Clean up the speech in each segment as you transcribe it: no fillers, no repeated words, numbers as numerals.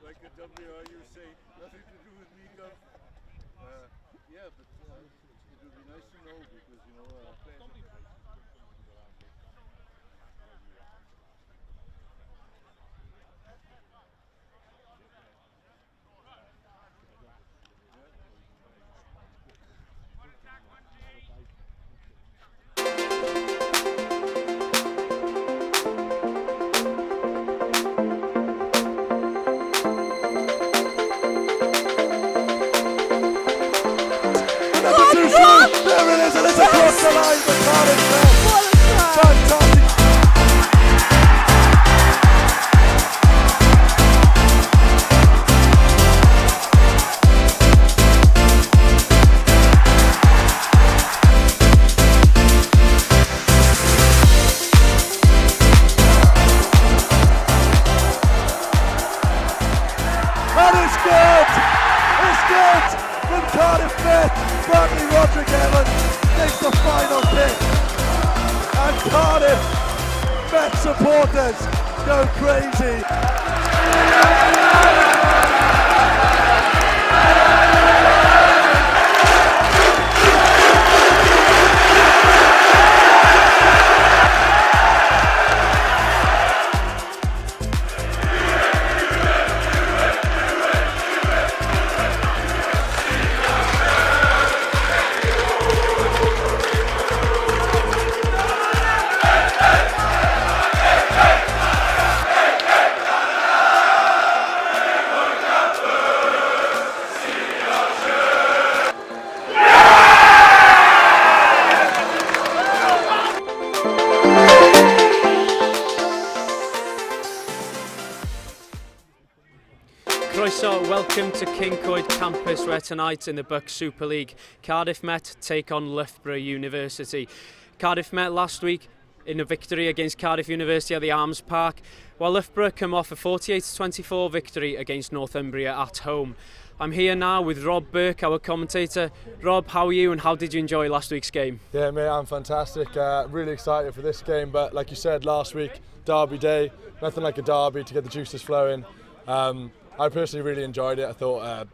Like a WR, you say nothing to do with me, Gov. Yeah, but it would be nice to know because, you know, there it is, and it's across the line for Cardiff. What a try! Fantastic. And it's good! It's good! From Cardiff Met! Takes the final kick, and Cardiff Met supporters go crazy. Welcome to King Coyd campus, where tonight in the BUCS Super League, Cardiff Met take on Loughborough University. Cardiff Met last week in a victory against Cardiff University at the Arms Park, while Loughborough come off a 48-24 victory against Northumbria at home. I'm here now with Rob Burke, our commentator. Rob, how are you and how did you enjoy last week's game? Yeah, mate, I'm fantastic. Really excited for this game, but like you said last week, derby day, nothing like a derby to get the juices flowing. I personally really enjoyed it. I thought,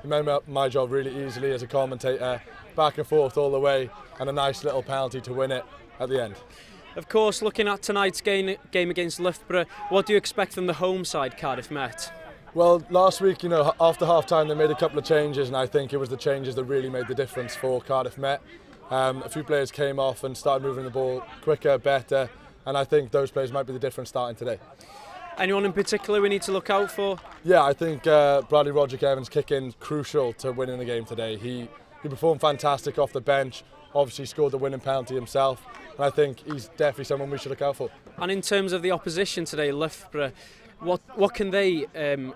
made my job really easily as a commentator, back and forth all the way, and a nice little penalty to win it at the end. Of course, looking at tonight's game against Loughborough, what do you expect from the home side, Cardiff Met? Well, last week, after half-time they made a couple of changes, and I think it was the changes that really made the difference for Cardiff Met. A few players came off and started moving the ball quicker, better, and I think those players might be the difference starting today. Anyone in particular we need to look out for? Yeah, I think Bradley Roderick-Evans' kick-in crucial to winning the game today. He performed fantastic off the bench, obviously scored the winning penalty himself, and I think he's definitely someone we should look out for. And in terms of the opposition today, Loughborough, what can they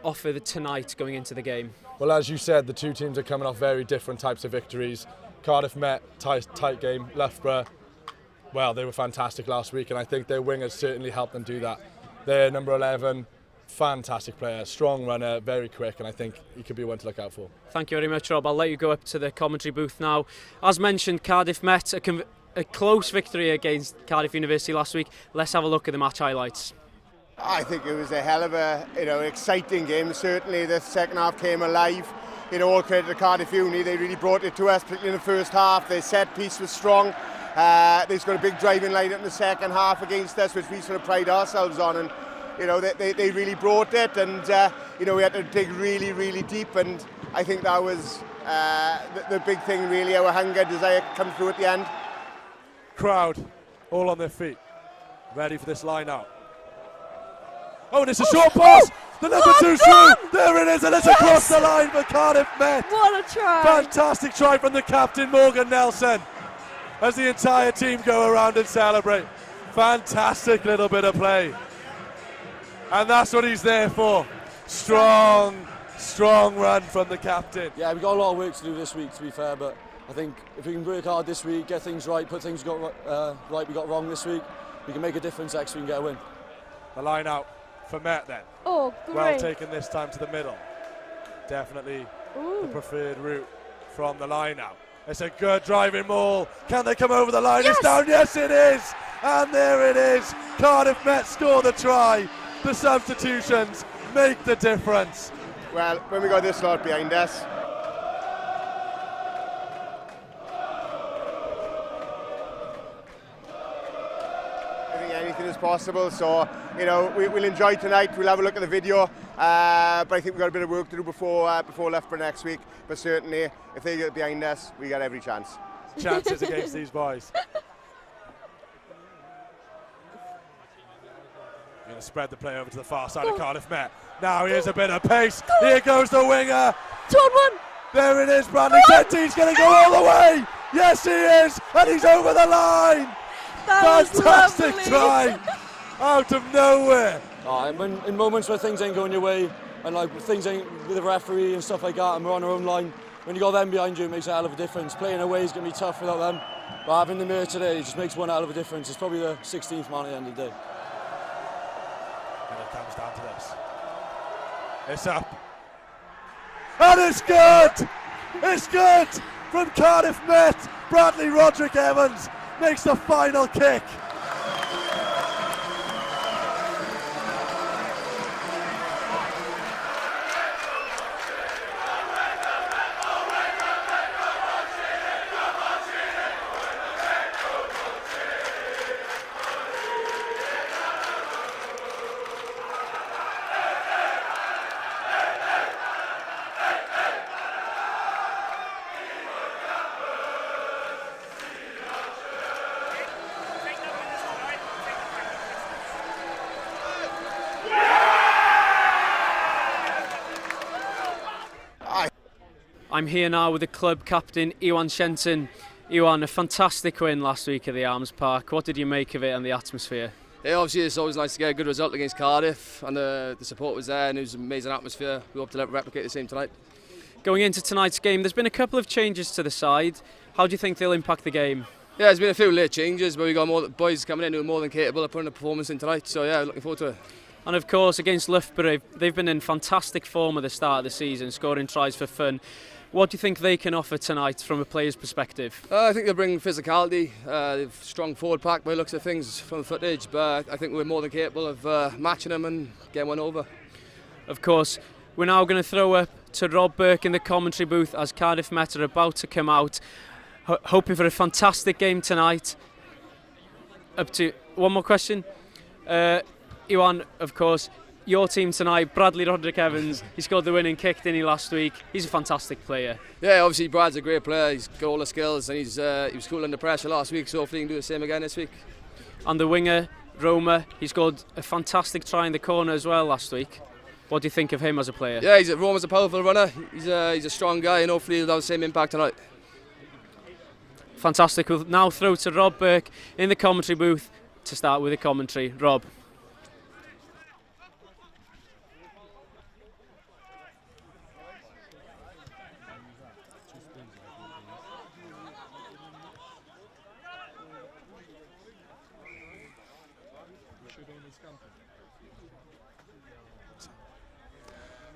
offer tonight going into the game? Well, as you said, the two teams are coming off very different types of victories. Cardiff Met, tight game. Loughborough, well, they were fantastic last week, and I think their wingers certainly helped them do that. They're number 11, fantastic player, strong runner, very quick, and I think he could be one to look out for. Thank you very much, Rob. I'll let you go up to the commentary booth now. As mentioned, Cardiff Met a close victory against Cardiff University last week. Let's have a look at the match highlights. I think it was a hell of a exciting game. Certainly the second half came alive. All credit to Cardiff Uni. They really brought it to us, particularly in the first half. Their set piece was strong. They've got a big driving line in the second half against us, which we sort of pride ourselves on, and they really brought it, and we had to dig really, really deep, and I think that was the big thing really. Our hunger, desire come through at the end. Crowd all on their feet, ready for this line out. Oh, and it's a short pass. The number 2 through. There it is, and it's across the line for Cardiff Met. What a try! Fantastic try from the captain, Morgan Nelson, as the entire team go around and celebrate. Fantastic little bit of play. And that's what he's there for. Strong run from the captain. Yeah, we've got a lot of work to do this week, to be fair, but I think if we can work hard this week, get things right, put things right we got wrong this week, we can make a difference next week and get a win. The line out for Met then. Oh, great. Well taken this time to the middle. Definitely the preferred route from the line now. It's a good driving maul. Can they come over the line? Yes! It's down. Yes, it is. And there it is. Cardiff Met score the try. The substitutions make the difference. Well, when we got this lot behind us, I think anything is possible. So, you know, we'll enjoy tonight. We'll have a look at the video. But I think we've got a bit of work to do before Loughborough next week. But certainly, if they get behind us, we got every chance. Chances against these boys. Going to spread the play over to the far side of Cardiff Met. Now here's a bit of pace. Here goes the winger. 2-on-1. There it is, Bradley Senti's going to go all the way. Yes, he is. And he's over the line. That Fantastic was try. Out of nowhere. In moments where things ain't going your way, and like things ain't with the referee and stuff like that, and we're on our own line, when you got them behind you, it makes a hell of a difference. Playing away is going to be tough without them, but having them here today just makes one hell of a difference. It's probably the 16th man at the end of the day. And it comes down to this. It's up. And it's good! It's good! From Cardiff Met, Bradley Roderick Evans makes the final kick. I'm here now with the club captain, Iwan Shenton. Iwan, a fantastic win last week at the Arms Park. What did you make of it and the atmosphere? Yeah, obviously it's always nice to get a good result against Cardiff, and the support was there and it was an amazing atmosphere. We hope to replicate the same tonight. Going into tonight's game, there's been a couple of changes to the side. How do you think they'll impact the game? Yeah, there's been a few late changes, but we got more boys coming in who are more than capable of putting a performance in tonight. So yeah, looking forward to it. And of course, against Loughborough, they've been in fantastic form at the start of the season, scoring tries for fun. What do you think they can offer tonight from a player's perspective? I think they'll bring physicality, they've strong forward pack by the looks of things from the footage, but I think we're more than capable of matching them and getting one over. Of course, we're now going to throw up to Rob Burke in the commentary booth as Cardiff Met are about to come out, hoping for a fantastic game tonight. Up to one more question. Iwan, of course, your team tonight, Bradley Roderick Evans, he scored the winning kick, didn't he, last week? He's a fantastic player. Yeah, obviously Brad's a great player, he's got all the skills and he was cool under pressure last week, so hopefully he can do the same again this week. And the winger, Roma, he scored a fantastic try in the corner as well last week. What do you think of him as a player? Yeah, Roma's a powerful runner, he's a strong guy and hopefully he'll have the same impact tonight. Fantastic. We'll now throw to Rob Burke in the commentary booth to start with the commentary. Rob.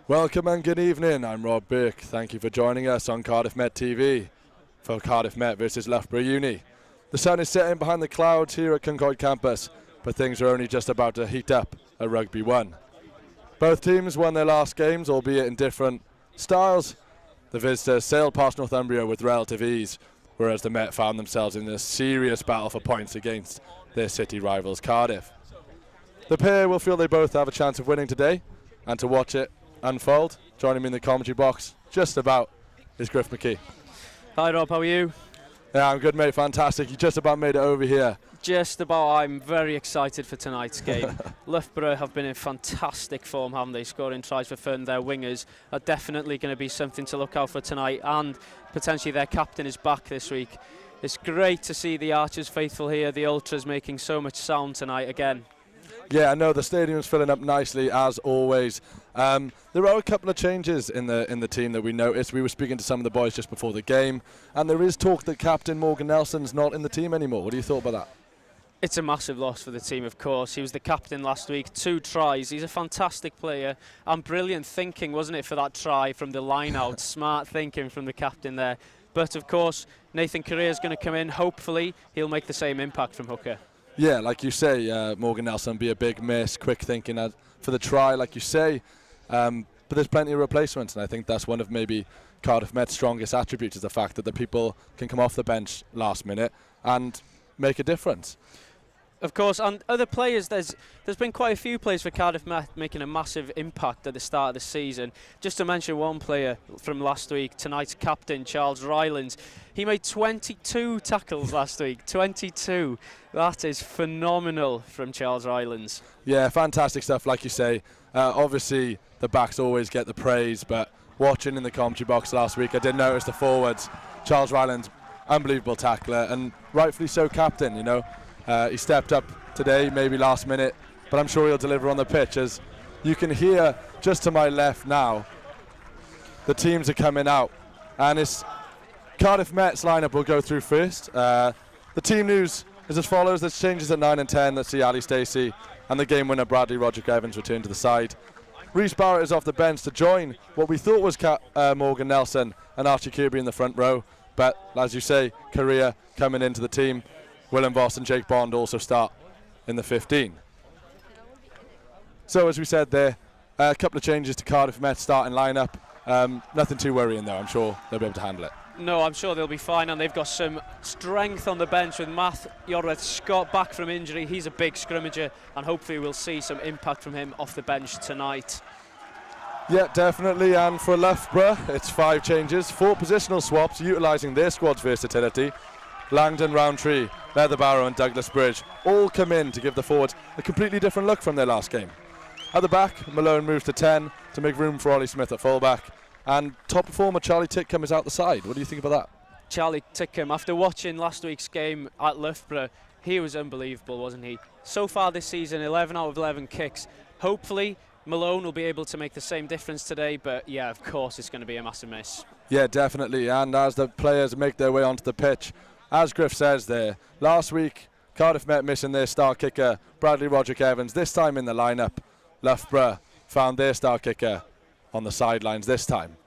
Welcome and good evening. I'm Rob Burke. Thank you for joining us on Cardiff Met TV for Cardiff Met versus Loughborough Uni. The sun is setting behind the clouds here at Concord campus, but things are only just about to heat up at Rugby 1. Both teams won their last games, albeit in different styles. The visitors sailed past Northumbria with relative ease, whereas the Met found themselves in a serious battle for points against their city rivals Cardiff. The pair will feel they both have a chance of winning today, and to watch it unfold, joining me in the commentary box just about is Griff McKee. Hi Rob, how are you? Yeah, I'm good mate, fantastic. You just about made it over here. Just about. I'm very excited for tonight's game. Loughborough have been in fantastic form, haven't they? Scoring tries for fun. Their wingers are definitely going to be something to look out for tonight, and potentially their captain is back this week. It's great to see the Archers faithful here, the Ultras making so much sound tonight again. Yeah, I know the stadium's filling up nicely as always. There are a couple of changes in the team that we noticed. We were speaking to some of the boys just before the game, and there is talk that captain Morgan Nelson's not in the team anymore. What do you thought about that? It's a massive loss for the team, of course. He was the captain last week, 2 tries. He's a fantastic player and brilliant thinking, wasn't it, for that try from the line-out. Smart thinking from the captain there. But, of course, Nathan Correa is going to come in. Hopefully, he'll make the same impact from hooker. Yeah, like you say, Morgan Nelson be a big miss, quick thinking for the try, like you say. But there's plenty of replacements, and I think that's one of maybe Cardiff Met's strongest attributes, is the fact that the people can come off the bench last minute and make a difference. Of course, and other players, there's been quite a few players for Cardiff Met making a massive impact at the start of the season. Just to mention one player from last week, tonight's captain, Charles Rylands. He made 22 tackles last week, 22. That is phenomenal from Charles Rylands. Yeah, fantastic stuff, like you say. Obviously, the backs always get the praise, but watching in the commentary box last week, I did notice the forwards. Charles Rylands, unbelievable tackler, and rightfully so captain, you know. He stepped up today, maybe last minute, but I'm sure he'll deliver on the pitch. As you can hear just to my left now, the teams are coming out, and it's Cardiff Met's lineup will go through first. The team news is as follows. There's changes at 9 and 10. Let's see Ali Stacey and the game winner Bradley Roderick Evans return to the side. Reece Barrett is off the bench to join what we thought was Morgan Nelson and Archie Kirby in the front row, but as you say, Correa coming into the team. Willem Voss and Jake Bond also start in the 15. So as we said there, a couple of changes to Cardiff Met starting lineup. Nothing too worrying though, I'm sure they'll be able to handle it. No, I'm sure they'll be fine, and they've got some strength on the bench with Matt Yorweth-Scott back from injury. He's a big scrummager, and hopefully we'll see some impact from him off the bench tonight. Yeah, definitely, and for Loughborough, it's 5 changes, 4 positional swaps, utilising their squad's versatility. Langdon, Roundtree, Leatherbarrow and Douglas Bridge all come in to give the forwards a completely different look from their last game. At the back, Malone moves to 10 to make room for Ollie Smith at fullback, and top performer Charlie Titcombe is out the side. What do you think about that? Charlie Titcombe, after watching last week's game at Loughborough, he was unbelievable, wasn't he? So far this season, 11 out of 11 kicks. Hopefully Malone will be able to make the same difference today, but yeah, of course it's going to be a massive miss. Yeah, definitely, and as the players make their way onto the pitch, as Griff says there, last week Cardiff Met missing their star kicker Bradley Roderick Evans. This time in the lineup, Loughborough found their star kicker on the sidelines this time.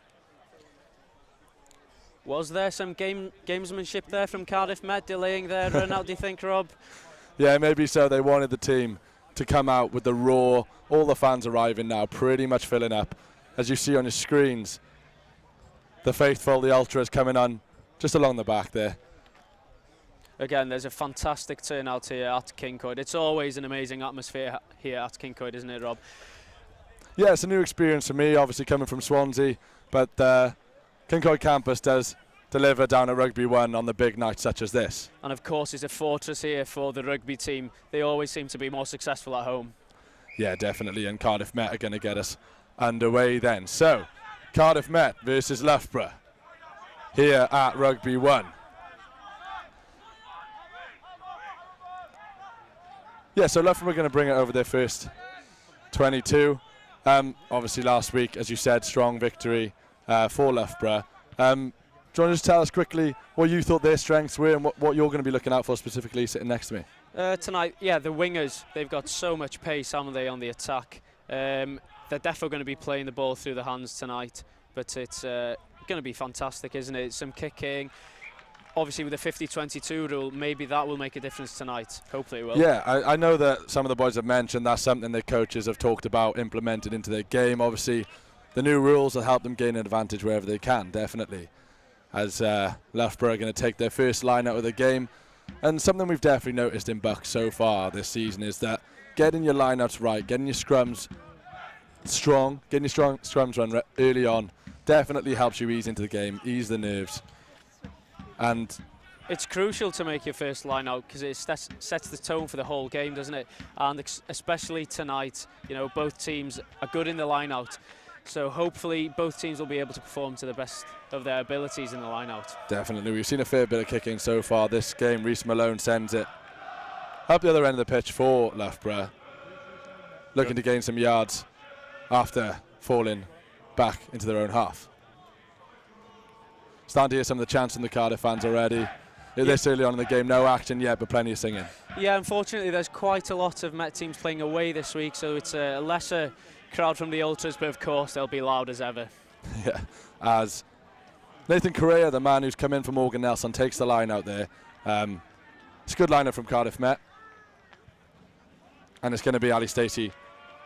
Was there some gamesmanship there from Cardiff Met delaying their run out, do you think, Rob? Yeah, maybe so. They wanted the team to come out with the roar. All the fans arriving now, pretty much filling up. As you see on your screens, the faithful, the ultras coming on just along the back there. Again, there's a fantastic turnout here at Kincoid. It's always an amazing atmosphere here at Kincoid, isn't it, Rob? Yeah, it's a new experience for me, obviously coming from Swansea, but Kincoid campus does deliver down at Rugby 1 on the big nights such as this. And of course, it's a fortress here for the rugby team. They always seem to be more successful at home. Yeah, definitely, and Cardiff Met are going to get us underway then. So, Cardiff Met versus Loughborough here at Rugby 1. Yeah, so Loughborough are going to bring it over their first 22. Obviously last week, as you said, strong victory for Loughborough. Do you want to just tell us quickly what you thought their strengths were and what you're going to be looking out for specifically sitting next to me? Tonight, yeah, the wingers, they've got so much pace, haven't they, on the attack. They're definitely going to be playing the ball through the hands tonight, but it's going to be fantastic, isn't it? Some kicking. Obviously with the 50-22 rule, maybe that will make a difference tonight. Hopefully it will. Yeah, I know that some of the boys have mentioned that's something their coaches have talked about implemented into their game. Obviously, the new rules will help them gain an advantage wherever they can, definitely. As Loughborough are going to take their first line out of the game. And something we've definitely noticed in BUCS so far this season is that getting your lineouts right, getting your scrums strong, getting your strong scrums run early on definitely helps you ease into the game, ease the nerves. And it's crucial to make your first line out because it sets the tone for the whole game, doesn't it? And especially tonight, you know, both teams are good in the line out. So hopefully both teams will be able to perform to the best of their abilities in the line out. Definitely. We've seen a fair bit of kicking so far this game. Reece Malone sends it up the other end of the pitch for Loughborough, looking to gain some yards after falling back into their own half. Starting to hear some of the chants from the Cardiff fans already. this early on in the game. No action yet, but plenty of singing. Yeah, unfortunately, there's quite a lot of Met teams playing away this week, so it's a lesser crowd from the Ultras, but of course they'll be loud as ever. Yeah, as Nathan Correa, the man who's come in for Morgan Nelson, takes the line out there. It's a good lineup from Cardiff Met. And it's going to be Ali Stacey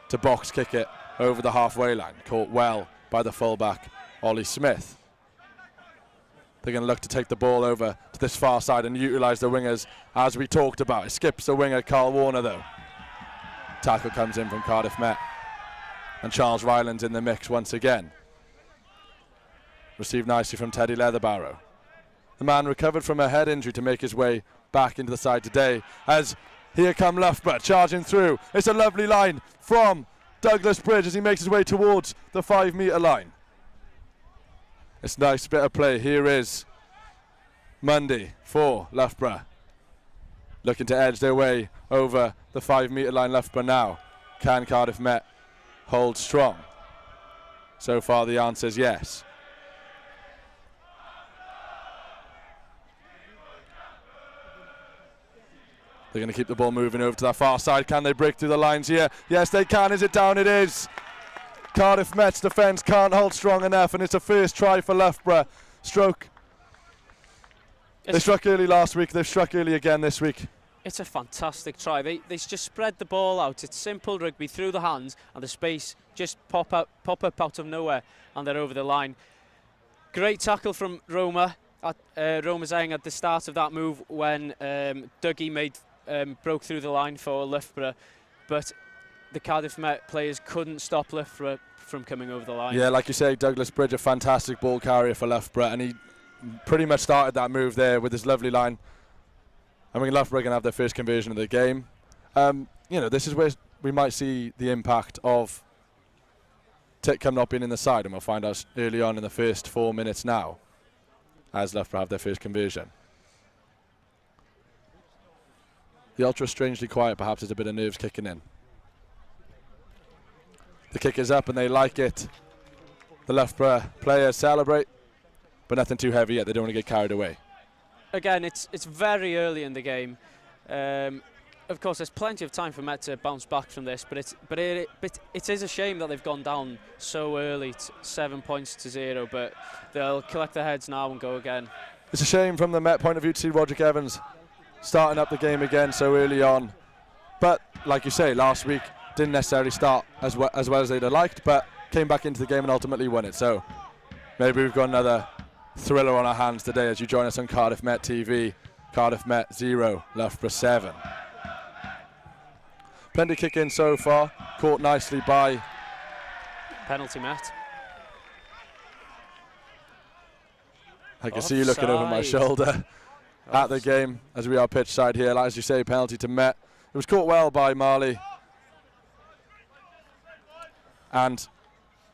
to box kick it over the halfway line. Caught well by the fullback, Ollie Smith. They're going to look to take the ball over to this far side and utilise the wingers as we talked about. It skips the winger, Carl Warner, though. Tackle comes in from Cardiff Met. And Charles Ryland's in the mix once again. Received nicely from Teddy Leatherbarrow. The man recovered from a head injury to make his way back into the side today. As here come Loughborough charging through. It's a lovely line from Douglas Bridge as he makes his way towards the 5 metre line. It's a nice bit of play. Here is Mundy for Loughborough. Looking to edge their way over the 5 metre line. Loughborough now. Can Cardiff Met hold strong? So far the answer is yes. They're going to keep the ball moving over to that far side. Can they break through the lines here? Yes, they can. Is it down? It is. Cardiff Met's defence can't hold strong enough, and it's a first try for Loughborough. They struck early last week. They've struck early again this week. It's a fantastic try. They just spread the ball out. It's simple rugby through the hands, and the space just pop up out of nowhere, and they're over the line. Great tackle from Roma. Roma Zhang at the start of that move when Dougie broke through the line for Loughborough, but the Cardiff Met players couldn't stop Loughborough from coming over the line. Yeah, like you say, Douglas Bridge, a fantastic ball carrier for Loughborough, and he pretty much started that move there with his lovely line. I mean, Loughborough are going to have their first conversion of the game. This is where we might see the impact of Titcombe not being in the side, and we'll find out early on in the first 4 minutes now, as Loughborough have their first conversion. The Ultra strangely quiet, perhaps there's a bit of nerves kicking in. The kick is up and they like it. The Loughborough players celebrate, but nothing too heavy yet. They don't want to get carried away. Again, it's very early in the game. Of course, there's plenty of time for Met to bounce back from this, but it is a shame that they've gone down so early, 7 points to 0. But they'll collect their heads now and go again. It's a shame from the Met point of view to see Roderick Evans starting up the game again so early on. But like you say, last week didn't necessarily start as well as they'd have liked, but came back into the game and ultimately won it. So maybe we've got another thriller on our hands today as you join us on Cardiff Met TV. Cardiff Met 0, Loughborough 7. Plenty kick in so far, caught nicely by penalty Met. I can see you looking over my shoulder at the game as we are pitch side here. As you say, penalty to Met. It was caught well by Marley. And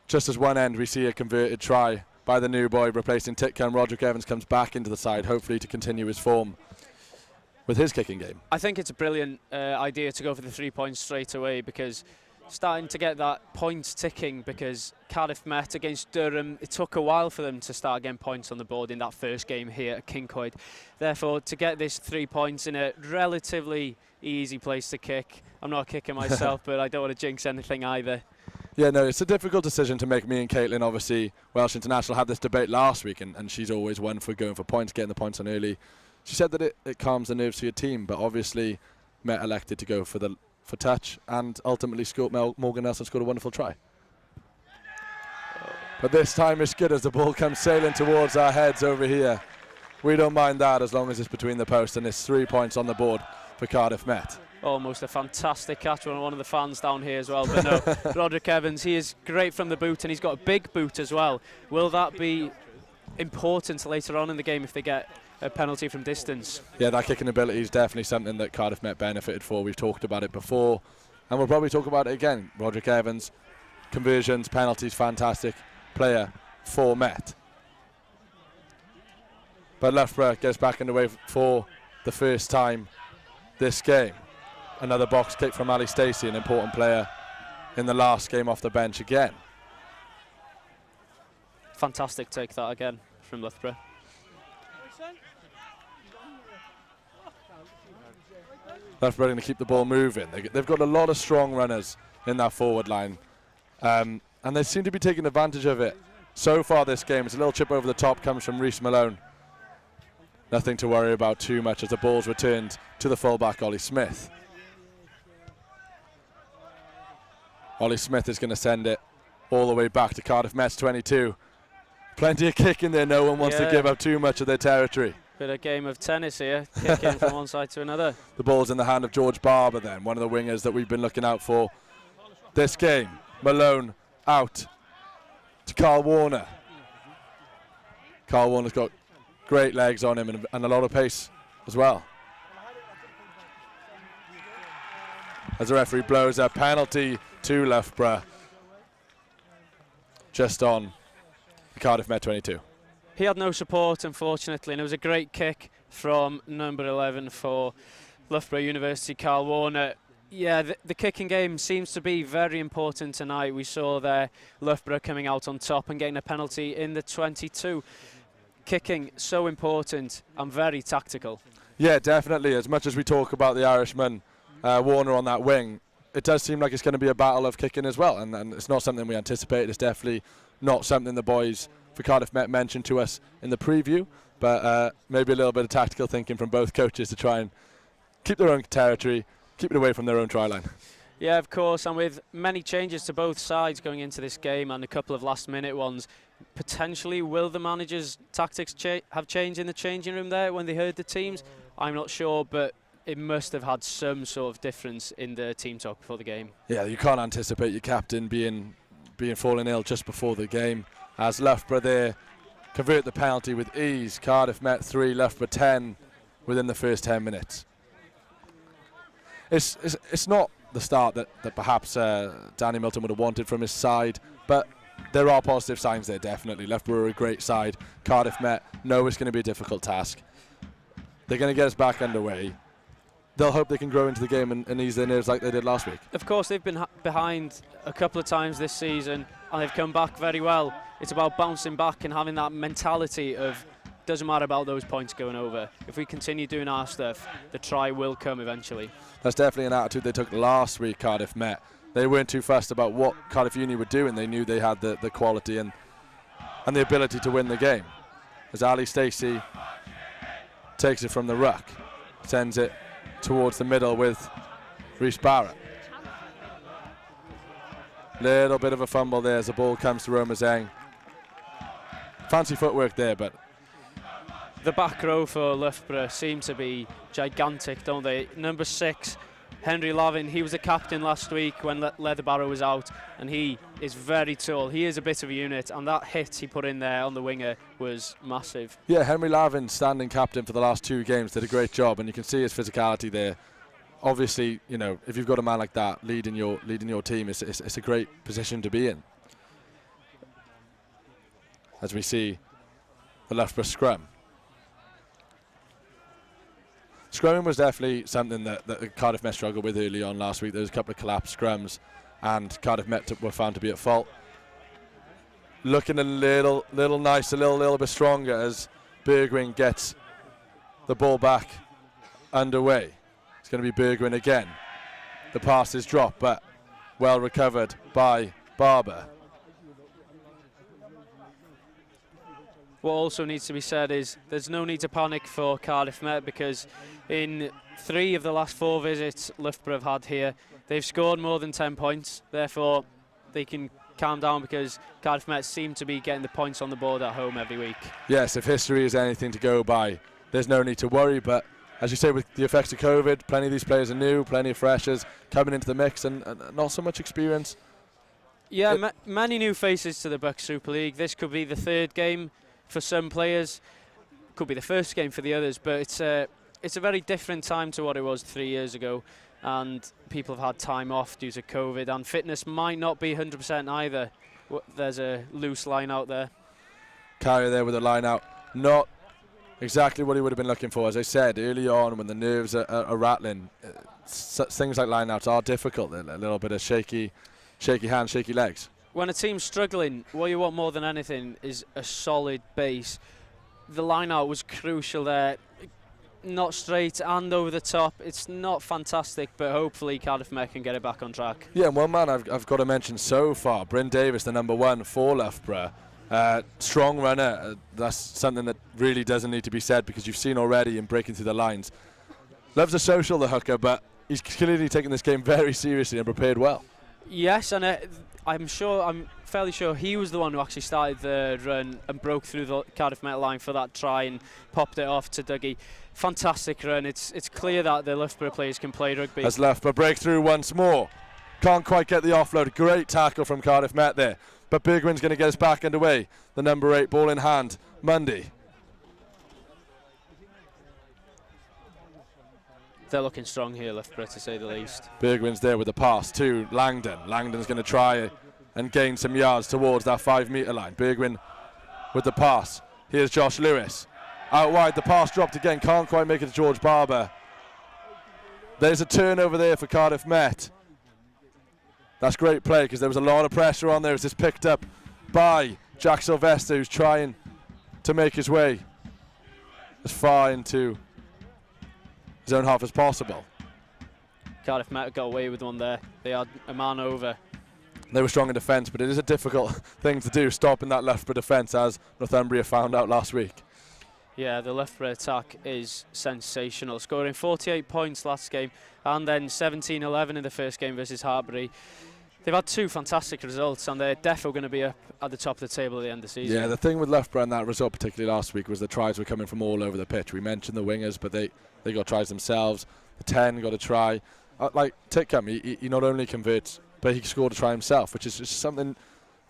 just as one end, we see a converted try by the new boy replacing Titcombe. Roderick Evans comes back into the side, hopefully to continue his form with his kicking game. I think it's a brilliant idea to go for the 3 points straight away, because starting to get that points ticking, because Cardiff Met against Durham, it took a while for them to start getting points on the board in that first game here at Kincoid. Therefore, to get this 3 points in a relatively easy place to kick, I'm not a kicker myself, but I don't want to jinx anything either. Yeah, no, it's a difficult decision to make. Me and Caitlin, obviously, Welsh International, had this debate last week, and she's always one for going for points, getting the points on early. She said that it calms the nerves for your team, but obviously Met elected to go for touch, and ultimately Morgan Nelson scored a wonderful try. But this time it's good as the ball comes sailing towards our heads over here. We don't mind that as long as it's between the posts, and it's 3 points on the board for Cardiff Met. Almost a fantastic catch from one of the fans down here as well. But no, Roderick Evans, he is great from the boot, and he's got a big boot as well. Will that be important later on in the game if they get a penalty from distance? Yeah, that kicking ability is definitely something that Cardiff Met benefited for. We've talked about it before, and we'll probably talk about it again. Roderick Evans, conversions, penalties, fantastic player for Met. But Loughborough gets back in the way for the first time this game. Another box kick from Ali Stacey, an important player in the last game off the bench again. Fantastic take that again from Loughborough. Loughborough are going to keep the ball moving. They've got a lot of strong runners in that forward line, and they seem to be taking advantage of it so far this game. It's a little chip over the top, comes from Rhys Malone. Nothing to worry about too much as the ball's returned to the fullback, Ollie Smith. Ollie Smith is going to send it all the way back to Cardiff Met's 22. Plenty of kicking there. No one wants to give up too much of their territory. Bit of game of tennis here, kicking from one side to another. The ball's in the hand of George Barber then, one of the wingers that we've been looking out for this game. Malone out to Carl Warner. Carl Warner's got great legs on him and a lot of pace as well. As the referee blows a penalty to Loughborough, just on the Cardiff Met 22. He had no support, unfortunately, and it was a great kick from number 11 for Loughborough University, Carl Warner. Yeah, the kicking game seems to be very important tonight. We saw there Loughborough coming out on top and getting a penalty in the 22. Kicking, so important and very tactical. Yeah, definitely. As much as we talk about the Irishman, Warner on that wing, it does seem like it's going to be a battle of kicking as well, and it's not something we anticipated. It's definitely not something the boys for Cardiff Met mentioned to us in the preview, but maybe a little bit of tactical thinking from both coaches to try and keep their own territory, keep it away from their own try line. Yeah, of course, and with many changes to both sides going into this game and a couple of last-minute ones, potentially will the managers' tactics have changed in the changing room there when they heard the teams? I'm not sure, but it must have had some sort of difference in the team talk before the game. Yeah, you can't anticipate your captain being fallen ill just before the game. As Loughborough there convert the penalty with ease. Cardiff Met 3, Loughborough 10 within the first 10 minutes. It's not the start that perhaps Danny Milton would have wanted from his side, but there are positive signs there, definitely. Loughborough are a great side. Cardiff Met know it's going to be a difficult task. They're going to get us back underway. They'll hope they can grow into the game and ease their nerves like they did last week. Of course, they've been behind a couple of times this season and they've come back very well. It's about bouncing back and having that mentality of doesn't matter about those points going over. If we continue doing our stuff, the try will come eventually. That's definitely an attitude they took last week, Cardiff Met. They weren't too fussed about what Cardiff Uni were doing. They knew they had the quality and the ability to win the game. As Ali Stacey takes it from the ruck, sends it towards the middle with Rhys Barrett. Little bit of a fumble there as the ball comes to Roma Zeng. Fancy footwork there, but the back row for Loughborough seem to be gigantic, don't they? Number 6, Henry Lavin, he was the captain last week when Leatherbarrow was out, and he is very tall. He is a bit of a unit, and that hit he put in there on the winger was massive. Yeah, Henry Lavin, standing captain for the last 2 games, did a great job, and you can see his physicality there. Obviously, you know, if you've got a man like that leading your team, it's a great position to be in. As we see the Loughborough scrum. Scrumming was definitely something that Cardiff Met struggled with early on last week. There was a couple of collapsed scrums, and Cardiff Met were found to be at fault. Looking a little nice, a little bit stronger as Bergwijn gets the ball back underway. It's going to be Bergwijn again. The pass is dropped, but well recovered by Barber. What also needs to be said is there's no need to panic for Cardiff Met, because in 3 of the last 4 visits Loughborough have had here, they've scored more than 10 points. Therefore, they can calm down because Cardiff Met seem to be getting the points on the board at home every week. Yes, if history is anything to go by, there's no need to worry. But as you say, with the effects of COVID, plenty of these players are new, plenty of freshers coming into the mix, and not so much experience. Yeah, many new faces to the BUCS Super League. This could be the 3rd game for some players, could be the 1st game for the others, but it's a very different time to what it was 3 years ago, and people have had time off due to COVID, and fitness might not be 100% either. There's a loose line out there. Carrier there with a line out, not exactly what he would have been looking for. As I said early on, when the nerves are rattling, things like line outs are difficult. A little bit of shaky hands, shaky legs. When a team's struggling, what you want more than anything is a solid base. The line out was crucial there. not straight and over the top. It's not fantastic, but hopefully Cardiff Met can get it back on track. Yeah, and one man I've got to mention so far, Bryn Davis, the number 1 for Loughborough. Strong runner. That's something that really doesn't need to be said, because you've seen already him breaking through the lines. Loves a social, the hooker, but he's clearly taken this game very seriously and prepared well. Yes, and I'm fairly sure he was the one who actually started the run and broke through the Cardiff Met line for that try and popped it off to Dougie. Fantastic run. It's clear that the Loughborough players can play rugby. As Loughborough break through once more. Can't quite get the offload. Great tackle from Cardiff Met there. But Bergwin's going to get us back underway. The number 8, ball in hand, Mundy. They're looking strong here, Loughborough, to say the least. Bergwin's there with the pass to Langdon. Langdon's going to try and gain some yards towards that 5 metre line. Bergwin with the pass. Here's Josh Lewis. Out wide, the pass dropped again. Can't quite make it to George Barber. There's a turnover there for Cardiff Met. That's great play, because there was a lot of pressure on there as it's picked up by Jack Sylvester, who's trying to make his way as far into his own half as possible. Cardiff Met got away with one there. They had a man over. They were strong in defence, but it is a difficult thing to do, stopping that Loughborough defence, as Northumbria found out last week. Yeah, the Loughborough attack is sensational, scoring 48 points last game and then 17-11 in the first game versus Hartbury. They've had 2 fantastic results, and they're definitely going to be up at the top of the table at the end of the season. Yeah, the thing with Loughborough and that result, particularly last week, was the tries were coming from all over the pitch. We mentioned the wingers, but they got tries themselves. The 10 got a try. Like Titcombe, he not only converts, but he scored a try himself, which is just something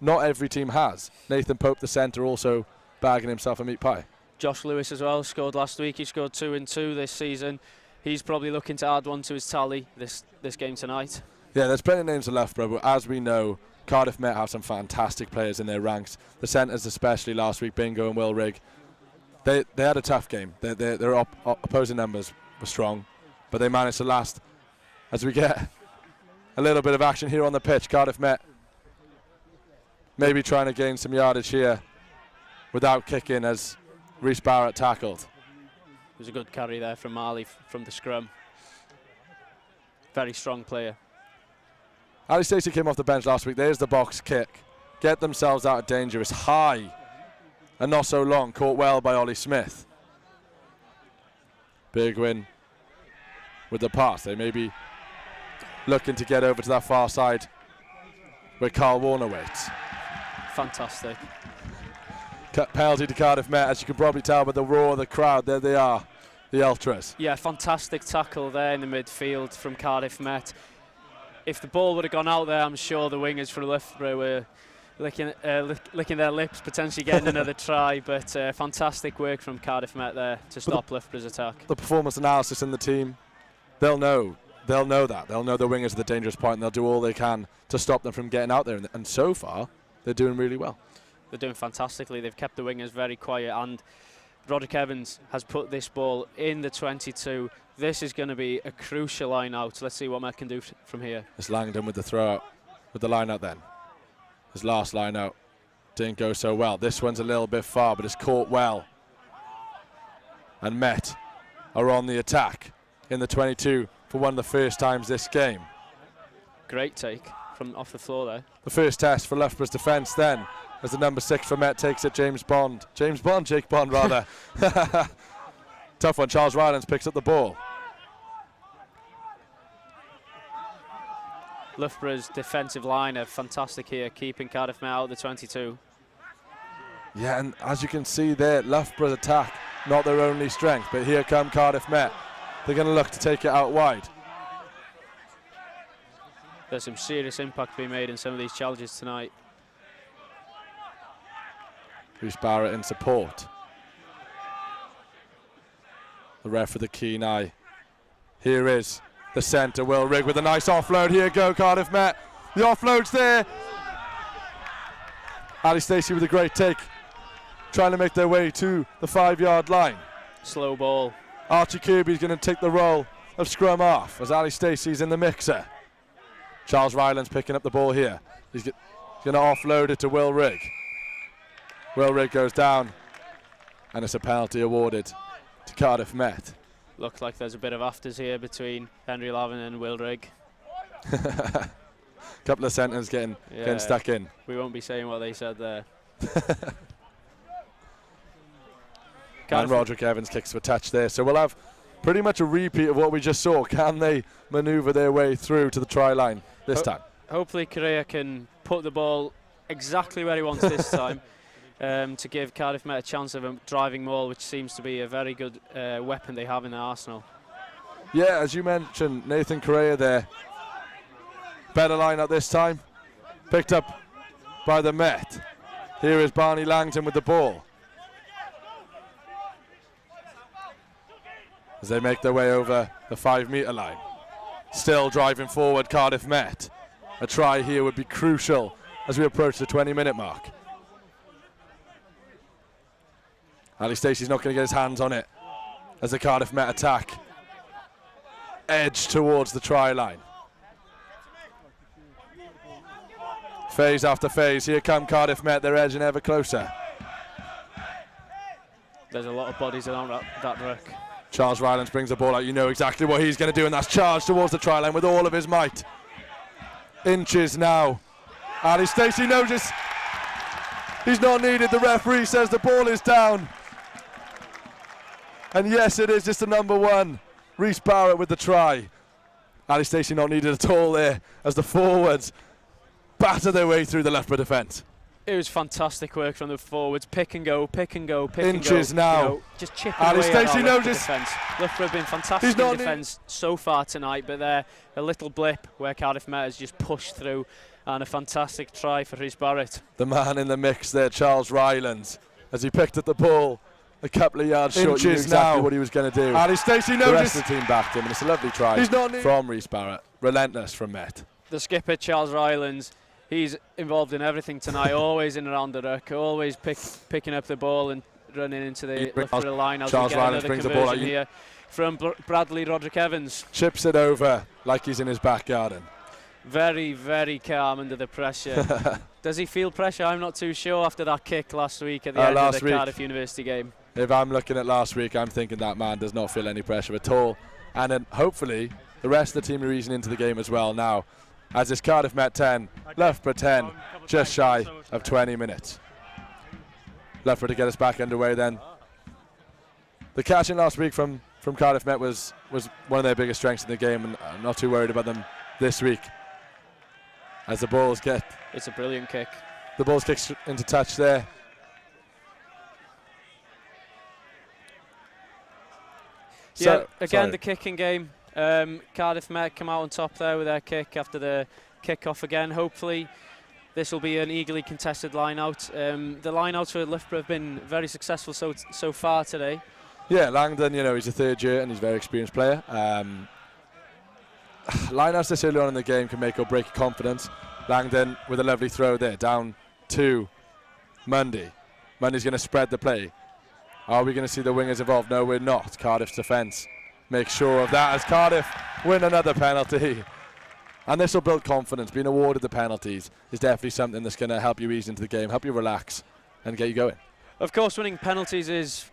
not every team has. Nathan Pope, the centre, also bagging himself a meat pie. Josh Lewis as well scored last week. He scored 2 in 2 this season. He's probably looking to add 1 to his tally this game tonight. Yeah, there's plenty of names in Loughborough, but as we know, Cardiff Met have some fantastic players in their ranks. The centres, especially last week, Bingo and Will Rigg, they had a tough game. Their opposing numbers were strong, but they managed to last. As we get a little bit of action here on the pitch, Cardiff Met maybe trying to gain some yardage here without kicking as Rhys Barrett tackled. It was a good carry there from Marley from the scrum. Very strong player. Ali Stacey came off the bench last week. There's the box kick. Get themselves out of danger. It's high and not so long. Caught well by Ollie Smith. Bergwin with the pass. They may be looking to get over to that far side where Carl Warner waits. Fantastic. Penalty to Cardiff Met, as you can probably tell by the roar of the crowd. There they are, the Ultras. Yeah, fantastic tackle there in the midfield from Cardiff Met. If the ball would have gone out there, I'm sure the wingers from Loughborough were licking their lips, potentially getting another try. But fantastic work from Cardiff Met there to stop Loughborough's attack. The performance analysis in the team, they'll know that. They'll know the wingers are the dangerous point, and they'll do all they can to stop them from getting out there. And so far, they're doing really well. They're doing fantastically. They've kept the wingers very quiet, and Roderick Evans has put this ball in the 22. This is going to be a crucial line out. Let's see what Met can do from here. It's Langdon with the throw out, with the line out then. His last line out didn't go so well. This one's a little bit far, but it's caught well. And Met are on the attack in the 22 for one of the first times this game. Great take from off the floor there. The first test for Loughborough's defence then, as the number 6 for Met takes it, Jake Bond rather. Tough one. Charles Rylands picks up the ball. Loughborough's defensive line are fantastic here, keeping Cardiff Met out of the 22. Yeah, and as you can see there, Loughborough's attack, not their only strength, but here come Cardiff Met. They're going to look to take it out wide. There's some serious impact being made in some of these challenges tonight. Rhys Barrett in support. The ref with the keen eye. Here is the centre, Will Rigg, with a nice offload. Here go Cardiff Met. The offload's there. Ali Stacey with a great take, trying to make their way to the 5-yard line. Slow ball. Archie Kirby's going to take the role of scrum half as Ali Stacey's in the mixer. Charles Rylands picking up the ball here. He's going to offload it to Will Rigg. Will Rigg goes down, and it's a penalty awarded to Cardiff Met. Looks like there's a bit of afters here between Henry Lavin and Will Rigg. Couple of centres getting stuck in. We won't be saying what they said there. And Roderick Evans kicks for touch there. So we'll have pretty much a repeat of what we just saw. Can they manoeuvre their way through to the try line this time? Hopefully Correa can put the ball exactly where he wants this time to give Cardiff Met a chance of a driving maul, which seems to be a very good weapon they have in their arsenal. Yeah, as you mentioned, Nathan Correa there. Better line up this time. Picked up by the Met. Here is Barney Langton with the ball. As they make their way over the 5 metre line. Still driving forward Cardiff Met. A try here would be crucial as we approach the 20-minute mark. Ali Stacey's not going to get his hands on it as the Cardiff Met attack. Edge towards the try line. Phase after phase, here come Cardiff Met, they're edging ever closer. There's a lot of bodies around that ruck. Charles Rylands brings the ball out, you know exactly what he's going to do, and that's charge towards the try line with all of his might. Inches now. Ali Stacey knows he's not needed, the referee says the ball is down. And yes, it is just the number 1, Rhys Barrett with the try. Ali Stacey not needed at all there as the forwards batter their way through the Loughborough defence. It was fantastic work from the forwards. Pick and go, pick and go, pick Inches and go. now. You know, just chipping Ali away Stacey at knows our defence. Loughborough have been fantastic in defence so far tonight, but they're a little blip where Cardiff Met has just pushed through, and a fantastic try for Rhys Barrett. The man in the mix there, Charles Rylands, as he picked at the ball a couple of yards short. Inches He knew exactly now. what he was going to do. Ali Stacey The rest knows of the team backed him, and it's a lovely try from Rhys Barrett. Relentless from Met. The skipper, Charles Rylands, he's involved in everything tonight, always in and around the ruck, always picking up the ball and running into the Loughborough line. As Charles we get Rylands another brings the ball out. conversion here from Bradley Roderick Evans. Chips it over like he's in his back garden. Very, very calm under the pressure. Does he feel pressure? I'm not too sure after that kick last week at the end of the Cardiff University game. If I'm looking at last week, I'm thinking that man does not feel any pressure at all. And then hopefully the rest of the team are easing into the game as well now, as it's Cardiff Met 10, Loughborough 10, just shy of 20 minutes. Loughborough to get us back underway then. The catching last week from Cardiff Met was one of their biggest strengths in the game, and I'm not too worried about them this week. As the balls get... It's a brilliant kick. The ball's kicked into touch there. Yeah, again, the kicking game. Cardiff Met come out on top there with their kick after the kick-off again. Hopefully this will be an eagerly contested line-out. The line-outs for Loughborough have been very successful so far today. Yeah, Langdon, you know, he's a third year and he's a very experienced player. Line-outs this early on in the game can make or break your confidence. Langdon with a lovely throw there, down to Mundy. Mundy's going to spread the play. Are we going to see the wingers involved? No, we're not. Cardiff's defence makes sure of that as Cardiff win another penalty. And this will build confidence. Being awarded the penalties is definitely something that's going to help you ease into the game, help you relax and get you going. Of course, winning penalties is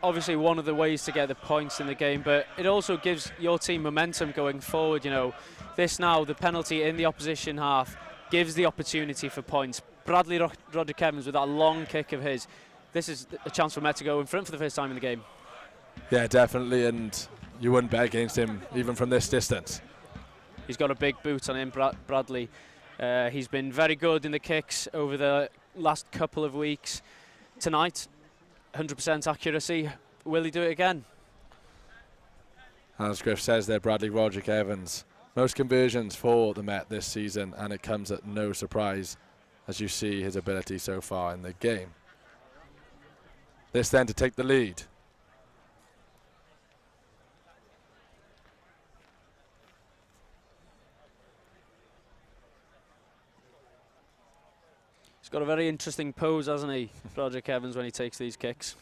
obviously one of the ways to get the points in the game, but it also gives your team momentum going forward. You know, this now, the penalty in the opposition half gives the opportunity for points. Bradley Roderick Evans with that long kick of his. This is a chance for Met to go in front for the first time in the game. Yeah, definitely, and you wouldn't bet against him even from this distance. He's got a big boot on him, Bradley. He's been very good in the kicks over the last couple of weeks. Tonight, 100% accuracy. Will he do it again? As Griff says there, Bradley Roderick Evans. Most conversions for the Met this season, and it comes at no surprise as you see his ability so far in the game. This then to take the lead. He's got a very interesting pose, hasn't he, Roderick Evans, when he takes these kicks?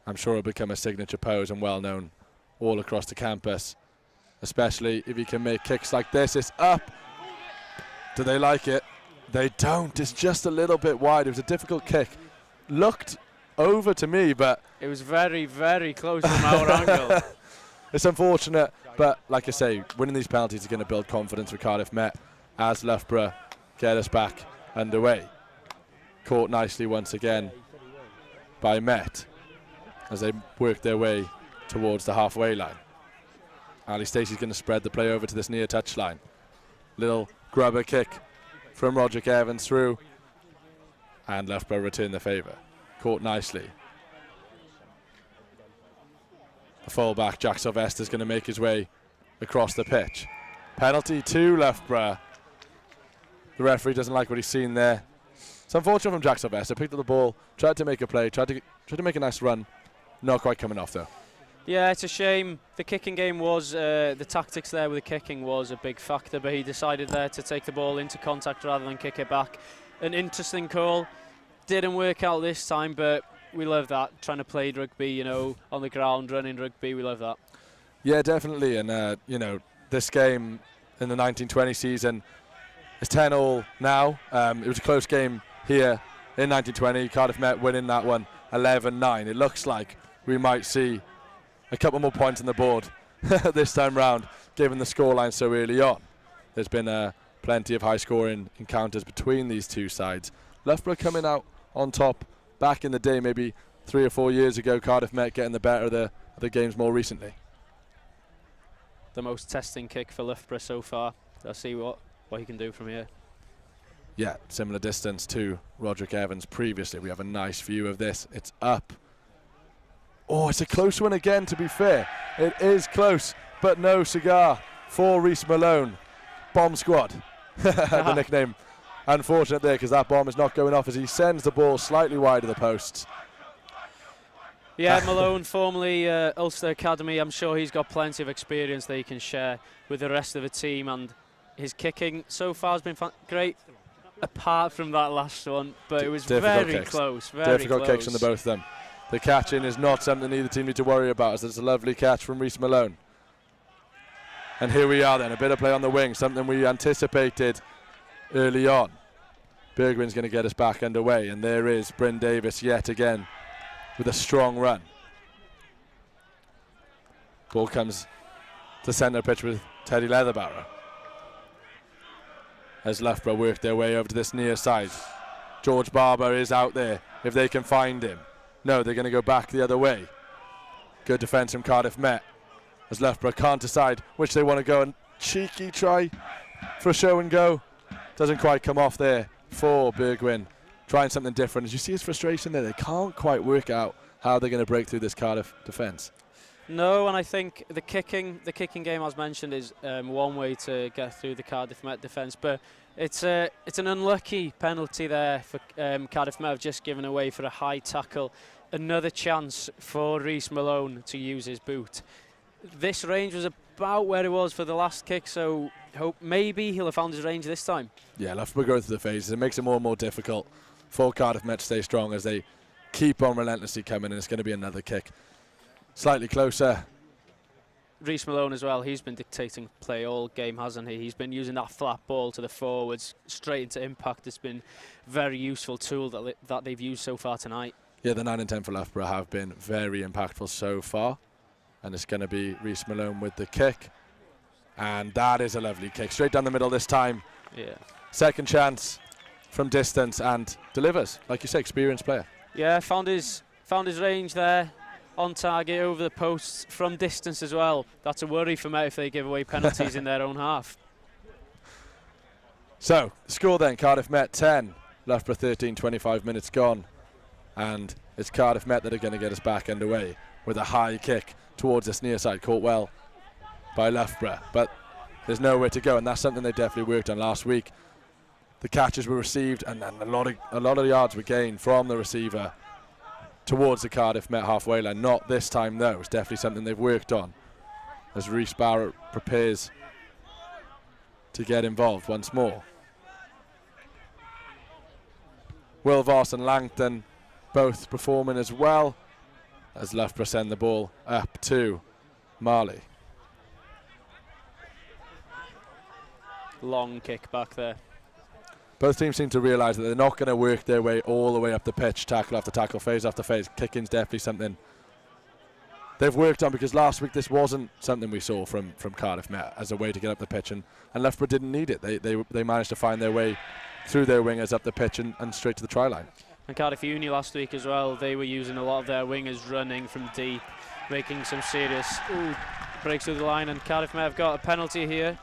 I'm sure it'll become a signature pose and well known all across the campus, especially if he can make kicks like this. It's up. Do they like it? They don't. It's just a little bit wide. It was a difficult kick. Looked over to me, but it was very, very close from our angle. it's unfortunate, but like I say, winning these penalties is going to build confidence with Cardiff Met as Loughborough get us back underway. Caught nicely once again by Met as they work their way towards the halfway line. Ali Stacey's going to spread the play over to this near touchline. Little grubber kick from Roderick Evans through, and Loughborough return the favour. Caught nicely. The fullback, Jack Sylvester, is going to make his way across the pitch. Penalty to Loughborough. The referee doesn't like what he's seen there. It's unfortunate from Jack Sylvester. Picked up the ball, tried to make a play, tried to make a nice run. Not quite coming off though. Yeah, it's a shame. The kicking game was, the tactics there with the kicking was a big factor, but he decided there to take the ball into contact rather than kick it back. An interesting call. Didn't work out this time, but we love that. Trying to play rugby, you know, on the ground, running rugby, we love that. Yeah, definitely. And, you know, this game in the 1920 season is 10-all now. It was a close game here in 1920. Cardiff Met winning that one 11-9. It looks like we might see a couple more points on the board this time round, given the scoreline so early on. There's been plenty of high-scoring encounters between these two sides. Loughborough coming out on top back in the day, maybe 3 or 4 years ago. Cardiff Met getting the better of the games more recently. The most testing kick for Loughborough so far. I'll see what he can do from here. Yeah, similar distance to Roderick Evans previously. We have a nice view of this. It's up. Oh, it's a close one again, to be fair. It is close, but no cigar for Reece Malone. Bomb squad, the nickname. Unfortunate there, because that bomb is not going off as he sends the ball slightly wide of the posts. Yeah, Malone, formerly Ulster Academy. I'm sure he's got plenty of experience that he can share with the rest of the team, and his kicking so far has been great, apart from that last one, but it was very close. Difficult kicks on the both of them. The catching is not something either team need to worry about, as it's a lovely catch from Reece Malone. And here we are then, a bit of play on the wing, something we anticipated early on. Bergwin's going to get us back underway, and there is Bryn Davies yet again with a strong run. Ball comes to centre pitch with Teddy Leatherbarrow as Loughborough work their way over to this near side. George Barber is out there if they can find him. No, they're going to go back the other way. Good defence from Cardiff Met as Loughborough can't decide which they want to go, and cheeky try for a show and go. Doesn't quite come off there for Bergwin. Trying something different. As you see his frustration there, they can't quite work out how they're going to break through this Cardiff defence. No, and I think the kicking game, as mentioned, is one way to get through the Cardiff Met defence, but it's an unlucky penalty there for Cardiff Met, have just given away for a high tackle. Another chance for Reece Malone to use his boot. This range was about where it was for the last kick, so hope maybe he'll have found his range this time. Yeah, Loughborough going through the phases. It makes it more and more difficult for Cardiff Met to stay strong as they keep on relentlessly coming, and it's going to be another kick. Slightly closer. Reece Malone as well, he's been dictating play all game, hasn't he? He's been using that flat ball to the forwards, straight into impact. It's been a very useful tool that they've used so far tonight. Yeah, the 9 and 10 for Loughborough have been very impactful so far. And it's going to be Reece Malone with the kick. And that is a lovely kick. Straight down the middle this time. Yeah. Second chance from distance and delivers. Like you say, experienced player. Yeah, found his range there. On target, over the posts, from distance as well. That's a worry for me if they give away penalties in their own half. So, score then, Cardiff Met 10, Loughborough 13, 25 minutes gone. And it's Cardiff Met that are going to get us back underway with a high kick towards this near side, caught well by Loughborough. But there's nowhere to go, and that's something they definitely worked on last week. The catches were received, and a lot of yards were gained from the receiver towards the Cardiff Met halfway line. Not this time though. It's definitely something they've worked on as Reece Barrett prepares to get involved once more. Will Voss and Langton both performing as well as Loughborough send the ball up to Marley. Long kick back there. Both teams seem to realise that they're not going to work their way all the way up the pitch, tackle after tackle, phase after phase. Kicking's definitely something they've worked on, because last week this wasn't something we saw from Cardiff Met as a way to get up the pitch, and Loughborough didn't need it. They managed to find their way through their wingers up the pitch and straight to the try line. And Cardiff Uni last week as well, they were using a lot of their wingers running from deep, making some serious breaks through the line, and Cardiff Met have got a penalty here.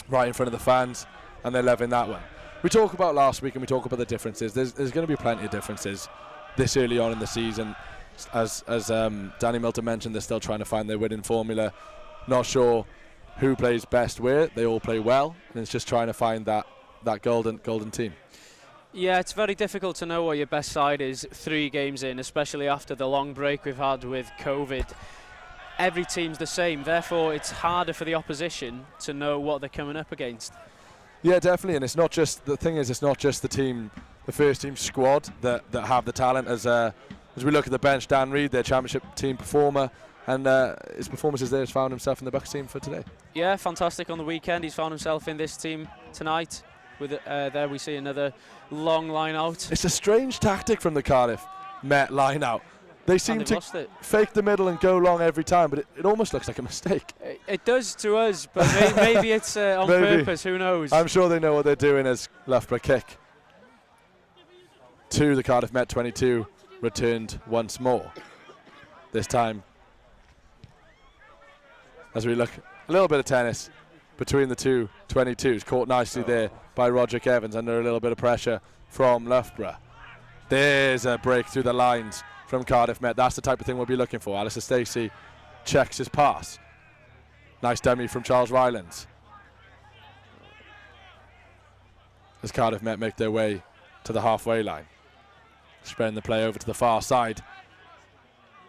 Right in front of the fans, and they're loving that one. We talk about last week and we talk about the differences. There's going to be plenty of differences this early on in the season. As Danny Milton mentioned, they're still trying to find their winning formula. Not sure who plays best where. They all play well, and it's just trying to find that golden team. Yeah, it's very difficult to know what your best side is 3 games in, especially after the long break we've had with COVID. Every team's the same, therefore it's harder for the opposition to know what they're coming up against. Yeah, definitely, and it's not just the first team squad that have the talent. As we look at the bench, Dan Reid, their championship team performer, and his performances there has found himself in the BUCS team for today. Yeah, fantastic on the weekend. He's found himself in this team tonight. With there we see another long line out. It's a strange tactic from the Cardiff Met line out. They seem to fake the middle and go long every time, but it almost looks like a mistake. It does to us, but maybe it's on purpose, who knows. I'm sure they know what they're doing as Loughborough kick to the Cardiff Met 22, returned once more. This time, as we look, a little bit of tennis between the two 22s, caught nicely there by Roderick Evans under a little bit of pressure from Loughborough. There's a break through the lines from Cardiff Met. That's the type of thing we'll be looking for. Alistair Stacey checks his pass. Nice dummy from Charles Rylands. As Cardiff Met make their way to the halfway line. Spreading the play over to the far side.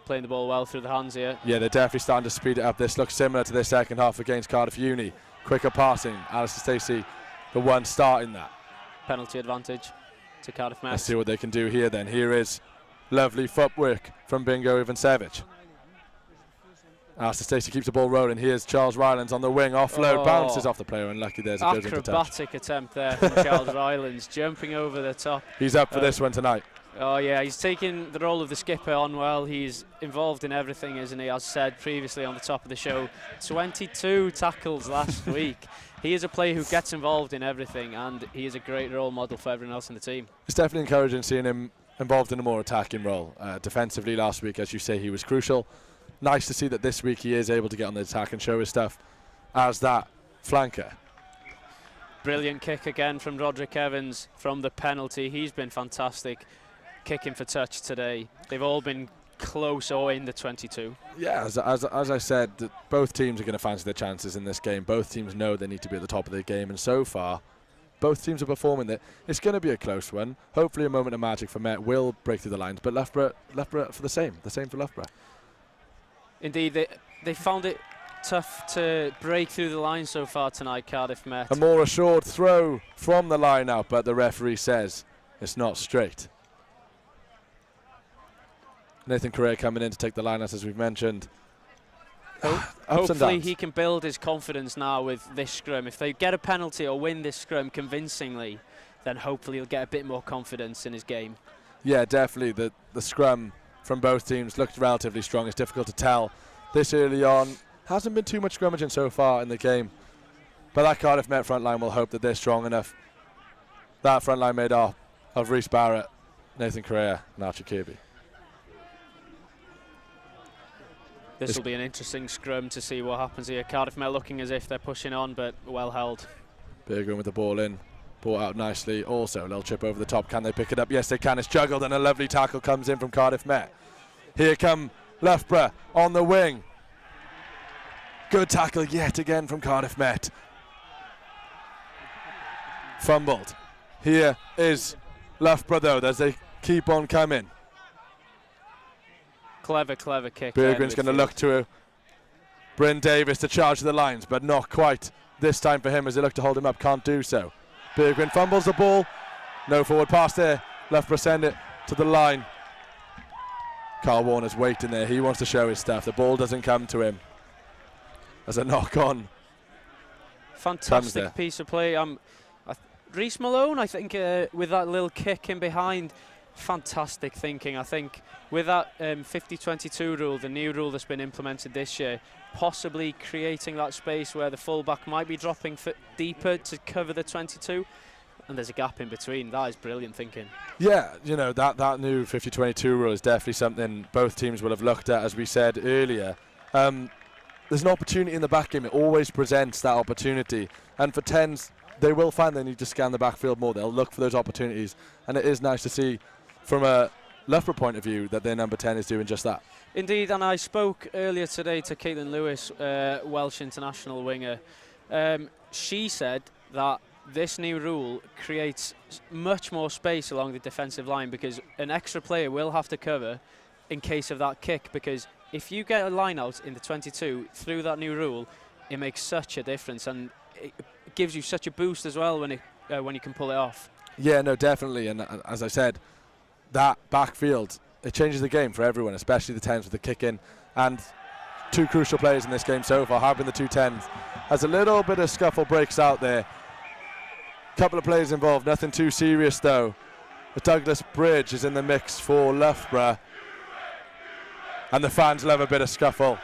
Playing the ball well through the hands here. Yeah, they're definitely starting to speed it up. This looks similar to their second half against Cardiff Uni. Quicker passing. Alistair Stacey, the one starting that. Penalty advantage to Cardiff Met. Let's see what they can do here then. Here is lovely footwork from Bingo Ivansevich. Alistair Stacey keeps the ball rolling. Here's Charles Rylands on the wing. Offload, bounces off the player, and lucky there's a good into touch. Acrobatic attempt there from Charles Rylands, jumping over the top. He's up for this one tonight. Oh yeah, he's taking the role of the skipper on well. He's involved in everything, isn't he? As said previously on the top of the show, 22 tackles last week. He is a player who gets involved in everything, and he is a great role model for everyone else in the team. It's definitely encouraging seeing him involved in a more attacking role. Defensively last week, as you say, he was crucial. Nice to see that this week he is able to get on the attack and show his stuff as that flanker. Brilliant kick again from Roderick Evans from the penalty. He's been fantastic kicking for touch today. They've all been close or in the 22. Yeah, as I said, both teams are going to fancy their chances in this game. Both teams know they need to be at the top of their game, and so far both teams are performing there. It's going to be a close one. Hopefully a moment of magic for Met will break through the lines, but Loughborough for the same for Loughborough. Indeed, they found it tough to break through the line so far tonight, Cardiff Met. A more assured throw from the line out, but the referee says it's not straight. Nathan Correa coming in to take the line out, as we've mentioned. Hopefully he can build his confidence now with this scrum. If they get a penalty or win this scrum convincingly, then hopefully he'll get a bit more confidence in his game. Yeah, definitely. The scrum from both teams looked relatively strong. It's difficult to tell this early on. Hasn't been too much scrummaging so far in the game. But that Cardiff Met front line will hope that they're strong enough. That front line made up of Rhys Barrett, Nathan Correa and Archie Kirby. This will be an interesting scrum to see what happens here. Cardiff Met looking as if they're pushing on, but well held. Bergwijn with the ball in. Brought out nicely. Also a little chip over the top. Can they pick it up? Yes, they can. It's juggled and a lovely tackle comes in from Cardiff Met. Here come Loughborough on the wing. Good tackle yet again from Cardiff Met. Fumbled. Here is Loughborough though as they keep on coming. Clever kick. Bergwijn's going to look to Bryn Davies to charge the lines, but not quite this time for him as they look to hold him up. Can't do so. Bergwijn fumbles the ball. No forward pass there. Loughborough send it to the line. Carl Warner's waiting there. He wants to show his stuff. The ball doesn't come to him. As a knock on. Fantastic piece of play. Rhys Malone, I think, with that little kick in behind, fantastic thinking. I think with that 50-22 rule, the new rule that's been implemented this year, possibly creating that space where the fullback might be dropping deeper to cover the 22, and there's a gap in between. That is brilliant thinking. Yeah, you know, that new 50-22 rule is definitely something both teams will have looked at, as we said earlier. There's an opportunity in the back game. It always presents that opportunity. And for 10s, they will find they need to scan the backfield more. They'll look for those opportunities. And it is nice to see, from a Loughborough point of view, that their number 10 is doing just that. Indeed, and I spoke earlier today to Caitlin Lewis, Welsh international winger. She said that this new rule creates much more space along the defensive line, because an extra player will have to cover in case of that kick, because if you get a line out in the 22 through that new rule, it makes such a difference, and it gives you such a boost as well when you can pull it off. Yeah, no, definitely, and as I said, that backfield, it changes the game for everyone, especially the 10s with the kick in, and two crucial players in this game so far have been the two 10s. As a little bit of scuffle breaks out there, couple of players involved, nothing too serious though. Douglas Bridge is in the mix for Loughborough, and the fans love a bit of scuffle.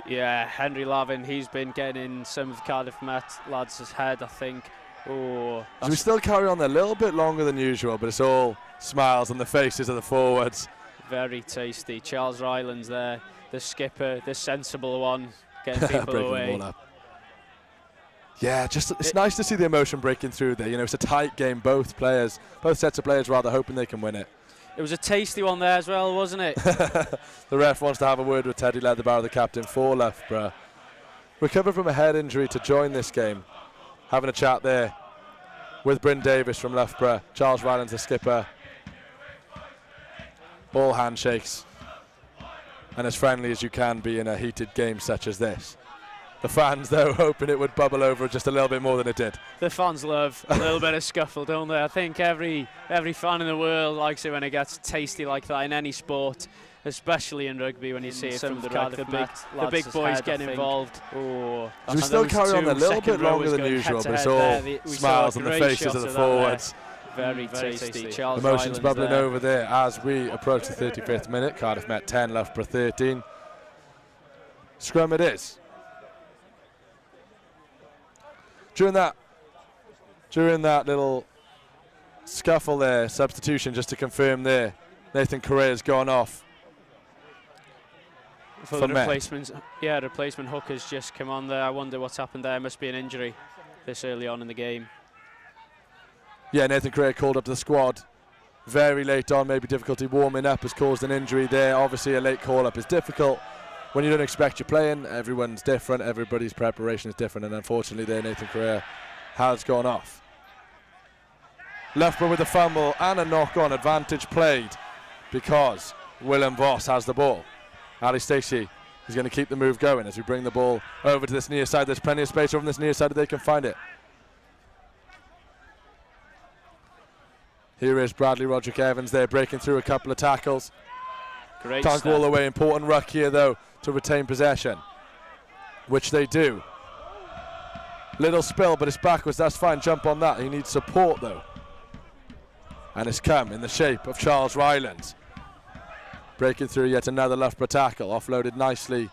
Yeah, Henry Lavin, he's been getting in some of Cardiff Met lads' head, I think. Oh, so we still carry on there a little bit longer than usual, but it's all smiles on the faces of the forwards. Very tasty. Charles Rylands there, the skipper, the sensible one, getting people away. Them all up. Yeah, it's nice to see the emotion breaking through there. You know, it's a tight game. Both sets of players rather hoping they can win it. It was a tasty one there as well, wasn't it? The ref wants to have a word with Teddy Leatherbarrow, the captain for Loughborough. Recovered from a head injury to join this game. Having a chat there with Bryn Davis from Loughborough. Charles Rylands, the skipper. All handshakes. And as friendly as you can be in a heated game such as this. The fans, though, hoping it would bubble over just a little bit more than it did. The fans love a little bit of scuffle, don't they? I think every fan in the world likes it when it gets tasty like that in any sport, especially in rugby when you see it from the big boys getting involved. Oh, so we still carry on a little bit longer than usual, but it's all smiles on the faces of the forwards. Very tasty. Charles Emotions Rylands bubbling there. over there as we approach the 35th minute. Cardiff Met 10, Loughborough 13. Scrum it is. During that little scuffle there, substitution just to confirm there, Nathan Correa's gone off. For the replacements, yeah, replacement hook has just come on there. I wonder what's happened there. Must be an injury this early on in the game. Yeah, Nathan Correa called up to the squad very late on. Maybe difficulty warming up has caused an injury there. Obviously, a late call-up is difficult. When you don't expect you're playing, everyone's different, everybody's preparation is different, and unfortunately there Nathan Correa has gone off. Loughborough with a fumble and a knock-on, advantage played because Willem Vos has the ball. Ali Stacey is going to keep the move going as we bring the ball over to this near side. There's plenty of space over on this near side if they can find it. Here is Bradley Roderick Evans there breaking through a couple of tackles. Great Can't go all the way. Important ruck here though to retain possession, which they do. Little spill, but it's backwards. That's fine. Jump on that. He needs support though, and it's come in the shape of Charles Rylands, breaking through yet another Loughborough tackle, offloaded nicely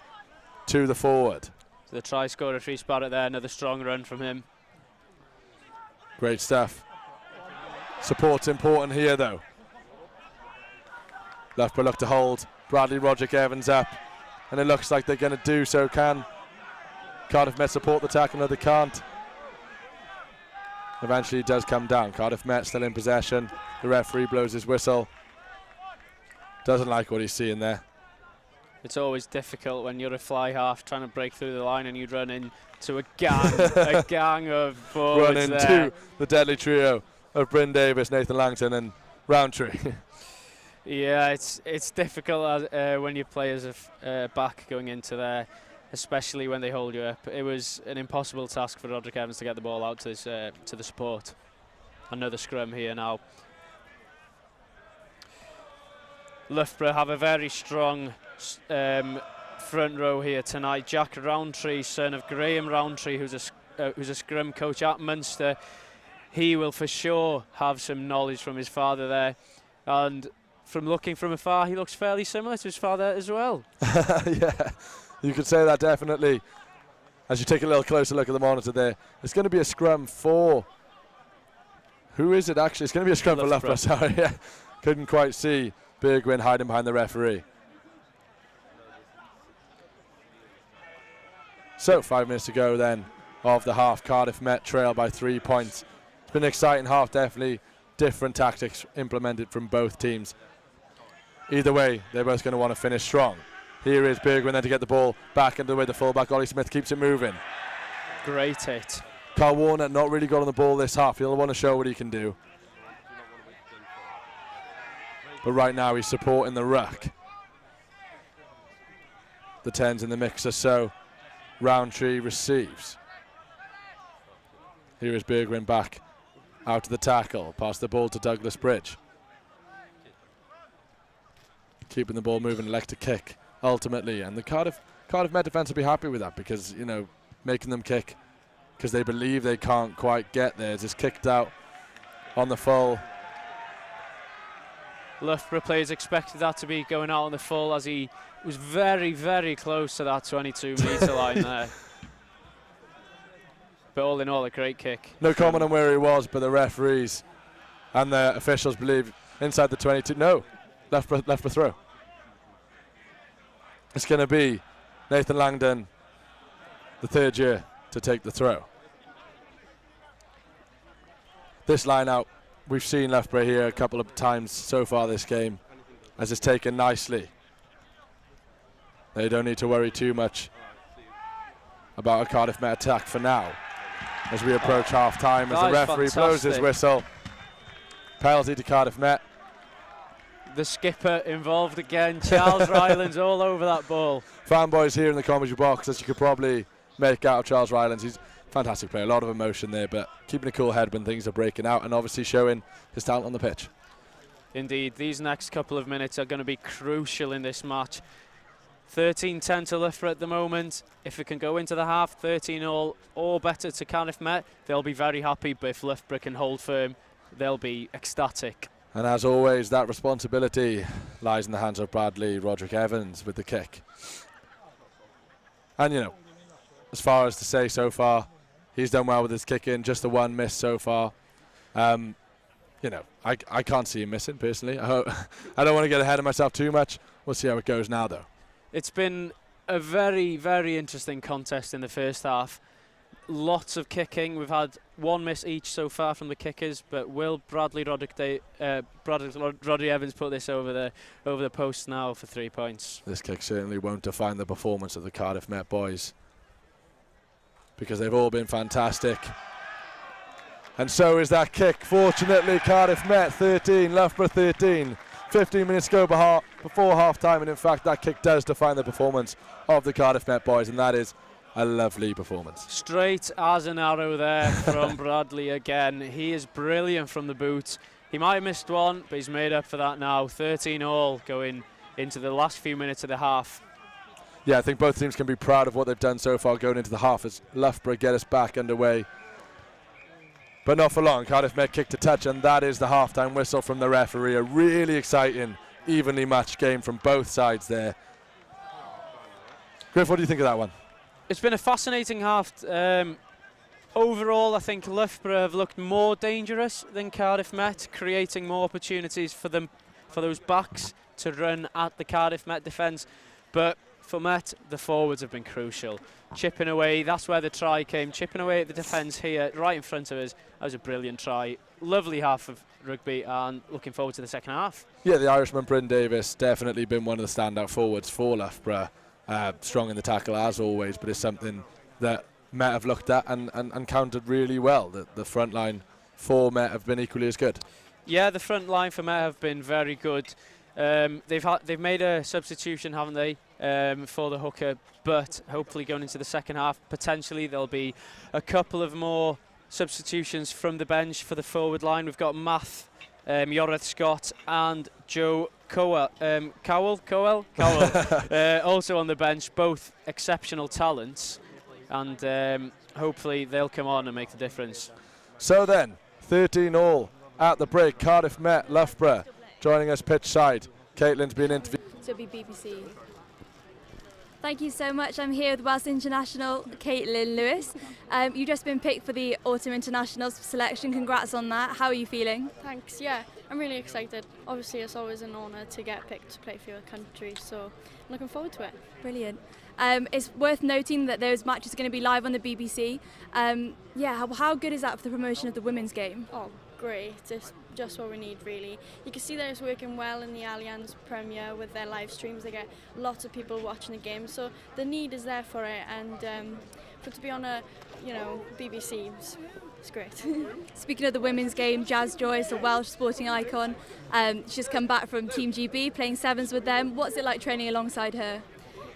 to the forward. So the try scorer, Rhys Barrett there. Another strong run from him. Great stuff. Support's important here though. Loughborough look to hold Bradley Roderick Evans up, and it looks like they're going to do so. Can Cardiff Met support the tackle? No, they can't. Eventually it does come down. Cardiff Met still in possession. The referee blows his whistle. Doesn't like what he's seeing there. It's always difficult when you're a fly half trying to break through the line and you run into a gang of forwards. Run into the deadly trio of Bryn Davis, Nathan Langton and Roundtree. Yeah, it's difficult when your players are back going into there, especially when they hold you up. It was an impossible task for Roderick Evans to get the ball out to the support. Another scrum here now. Loughborough have a very strong front row here tonight. Jack Roundtree, son of Graham Roundtree, who's a scrum coach at Munster. he will for sure have some knowledge from his father there. And from looking from afar, he looks fairly similar to his father as well. Yeah, you could say that definitely. As you take a little closer look at the monitor there, it's going to be a scrum for... Who is it actually? It's going to be a scrum for Loughborough, sorry. Yeah. Couldn't quite see Bergwijn hiding behind the referee. So 5 minutes to go then of the half. Cardiff Met trail by 3 points. It's been an exciting half, definitely. Different tactics implemented from both teams. Either way, they're both going to want to finish strong. Here is Bergwijn then to get the ball back into the way the fullback Ollie Smith keeps it moving. Great hit. Carl Warner not really got on the ball this half. He'll want to show what he can do. But right now he's supporting the ruck. The 10's in the mixer, so Roundtree receives. Here is Bergwijn back out to the tackle, past the ball to Douglas Bridge. Keeping the ball moving, elect to kick ultimately, and the Cardiff Met defence will be happy with that, because, you know, making them kick because they believe they can't quite get there. It's just kicked out on the full. Loughborough players expected that to be going out on the full, as he was very, very close to that 22-metre line there. But all in all, a great kick. No comment on where he was, but the referees and the officials believe inside the 22. No, Loughborough throw. It's going to be Nathan Langdon, the third year, to take the throw. This line out, we've seen Loughborough here a couple of times so far this game, as it's taken nicely. They don't need to worry too much about a Cardiff Met attack for now, as we approach half-time, as the referee blows his whistle. Penalty to Cardiff Met. The skipper involved again. Charles Rylands all over that ball. Fanboys here in the commentary box, as you could probably make out of Charles Rylands. He's a fantastic player, a lot of emotion there, but keeping a cool head when things are breaking out, and obviously showing his talent on the pitch. Indeed, these next couple of minutes are going to be crucial in this match. 13-10 to Loughborough at the moment. If it can go into the half, 13-all or better to Cardiff Met, they'll be very happy. But if Loughborough can hold firm, they'll be ecstatic. And as always, that responsibility lies in the hands of Bradley Roderick Evans with the kick. And, you know, as far as to say so far, he's done well with his kick in, just the one miss so far. You know, I can't see him missing, personally. I don't want to get ahead of myself too much. We'll see how it goes now, though. It's been a very, very interesting contest in the first half. Lots of kicking. We've had one miss each so far from the kickers, but will Bradley Roderick Evans put this over the post now for 3 points? This kick certainly won't define the performance of the Cardiff Met boys, because they've all been fantastic. And so is that kick. Fortunately, Cardiff Met 13, Loughborough 13. 15 minutes to go before half-time, and in fact that kick does define the performance of the Cardiff Met boys, and that is a lovely performance. Straight as an arrow there from Bradley again. He is brilliant from the boot. He might have missed one, but he's made up for that now. 13-all going into the last few minutes of the half. Yeah, I think both teams can be proud of what they've done so far going into the half, as Loughborough get us back underway. But not for long. Cardiff Met kick to touch, and that is the half-time whistle from the referee. A really exciting, evenly matched game from both sides there. Griff, what do you think of that one? It's been a fascinating half. Overall, I think Loughborough have looked more dangerous than Cardiff Met, creating more opportunities for those backs to run at the Cardiff Met defence. But for Met, the forwards have been crucial. Chipping away, that's where the try came. Chipping away at the defence here, right in front of us. That was a brilliant try. Lovely half of rugby, and looking forward to the second half. Yeah, the Irishman Bryn Davis definitely been one of the standout forwards for Loughborough. Strong in the tackle as always, but it's something that Met have looked at and countered really well. The front line for Met have been equally as good. Yeah, the front line for Met have been very good. They've made a substitution, haven't they, for the hooker, but hopefully going into the second half, potentially there'll be a couple of more substitutions from the bench for the forward line. We've got Math, Yoreth Scott and Joe Cowell also on the bench, both exceptional talents, and hopefully they'll come on and make the difference. So then, 13-13 at the break. Cardiff met Loughborough. Joining us pitch side, Caitlin's been interviewed. So it'll be BBC. Thank you so much. I'm here with Welsh International Caitlin Lewis. You've just been picked for the Autumn Internationals selection. Congrats on that. How are you feeling? Thanks, yeah, I'm really excited. Obviously it's always an honour to get picked to play for your country, so I'm looking forward to it. Brilliant. It's worth noting that those matches are going to be live on the BBC. How good is that for the promotion of the women's game? Oh, great. It's just what we need, really. You can see that it's working well in the Allianz Premier with their live streams. They get lots of people watching the game, so the need is there for it, and for it to be on a, BBC, it's great. Speaking of the women's game, Jazz Joyce, a Welsh sporting icon, she's come back from Team GB, playing sevens with them. What's it like training alongside her?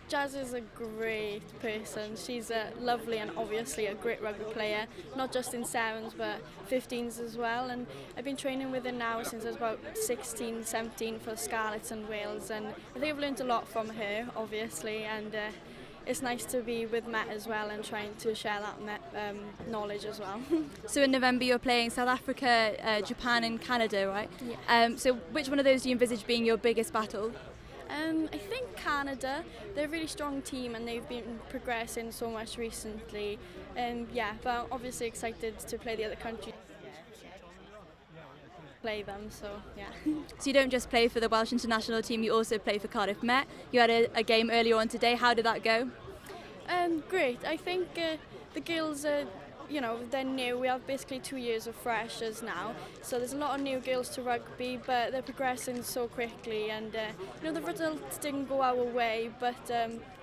Jazz is a great person. She's lovely and obviously a great rugby player, not just in sevens but 15s as well. And I've been training with her now since I was about 16, 17 for Scarlets and Wales, and I think I've learned a lot from her, obviously, and it's nice to be with Matt as well and trying to share that knowledge as well. So in November you're playing South Africa, Japan and Canada, right? Yeah. So which one of those do you envisage being your biggest battle? I think Canada, they're a really strong team and they've been progressing so much recently. But I'm obviously excited to play the other countries. Play them, so yeah. So you don't just play for the Welsh international team, you also play for Cardiff Met. You had a game earlier on today. How did that go? Great. I think the girls are, they're new. We have basically 2 years of freshers now, so there's a lot of new girls to rugby, but they're progressing so quickly, and the results didn't go our way, but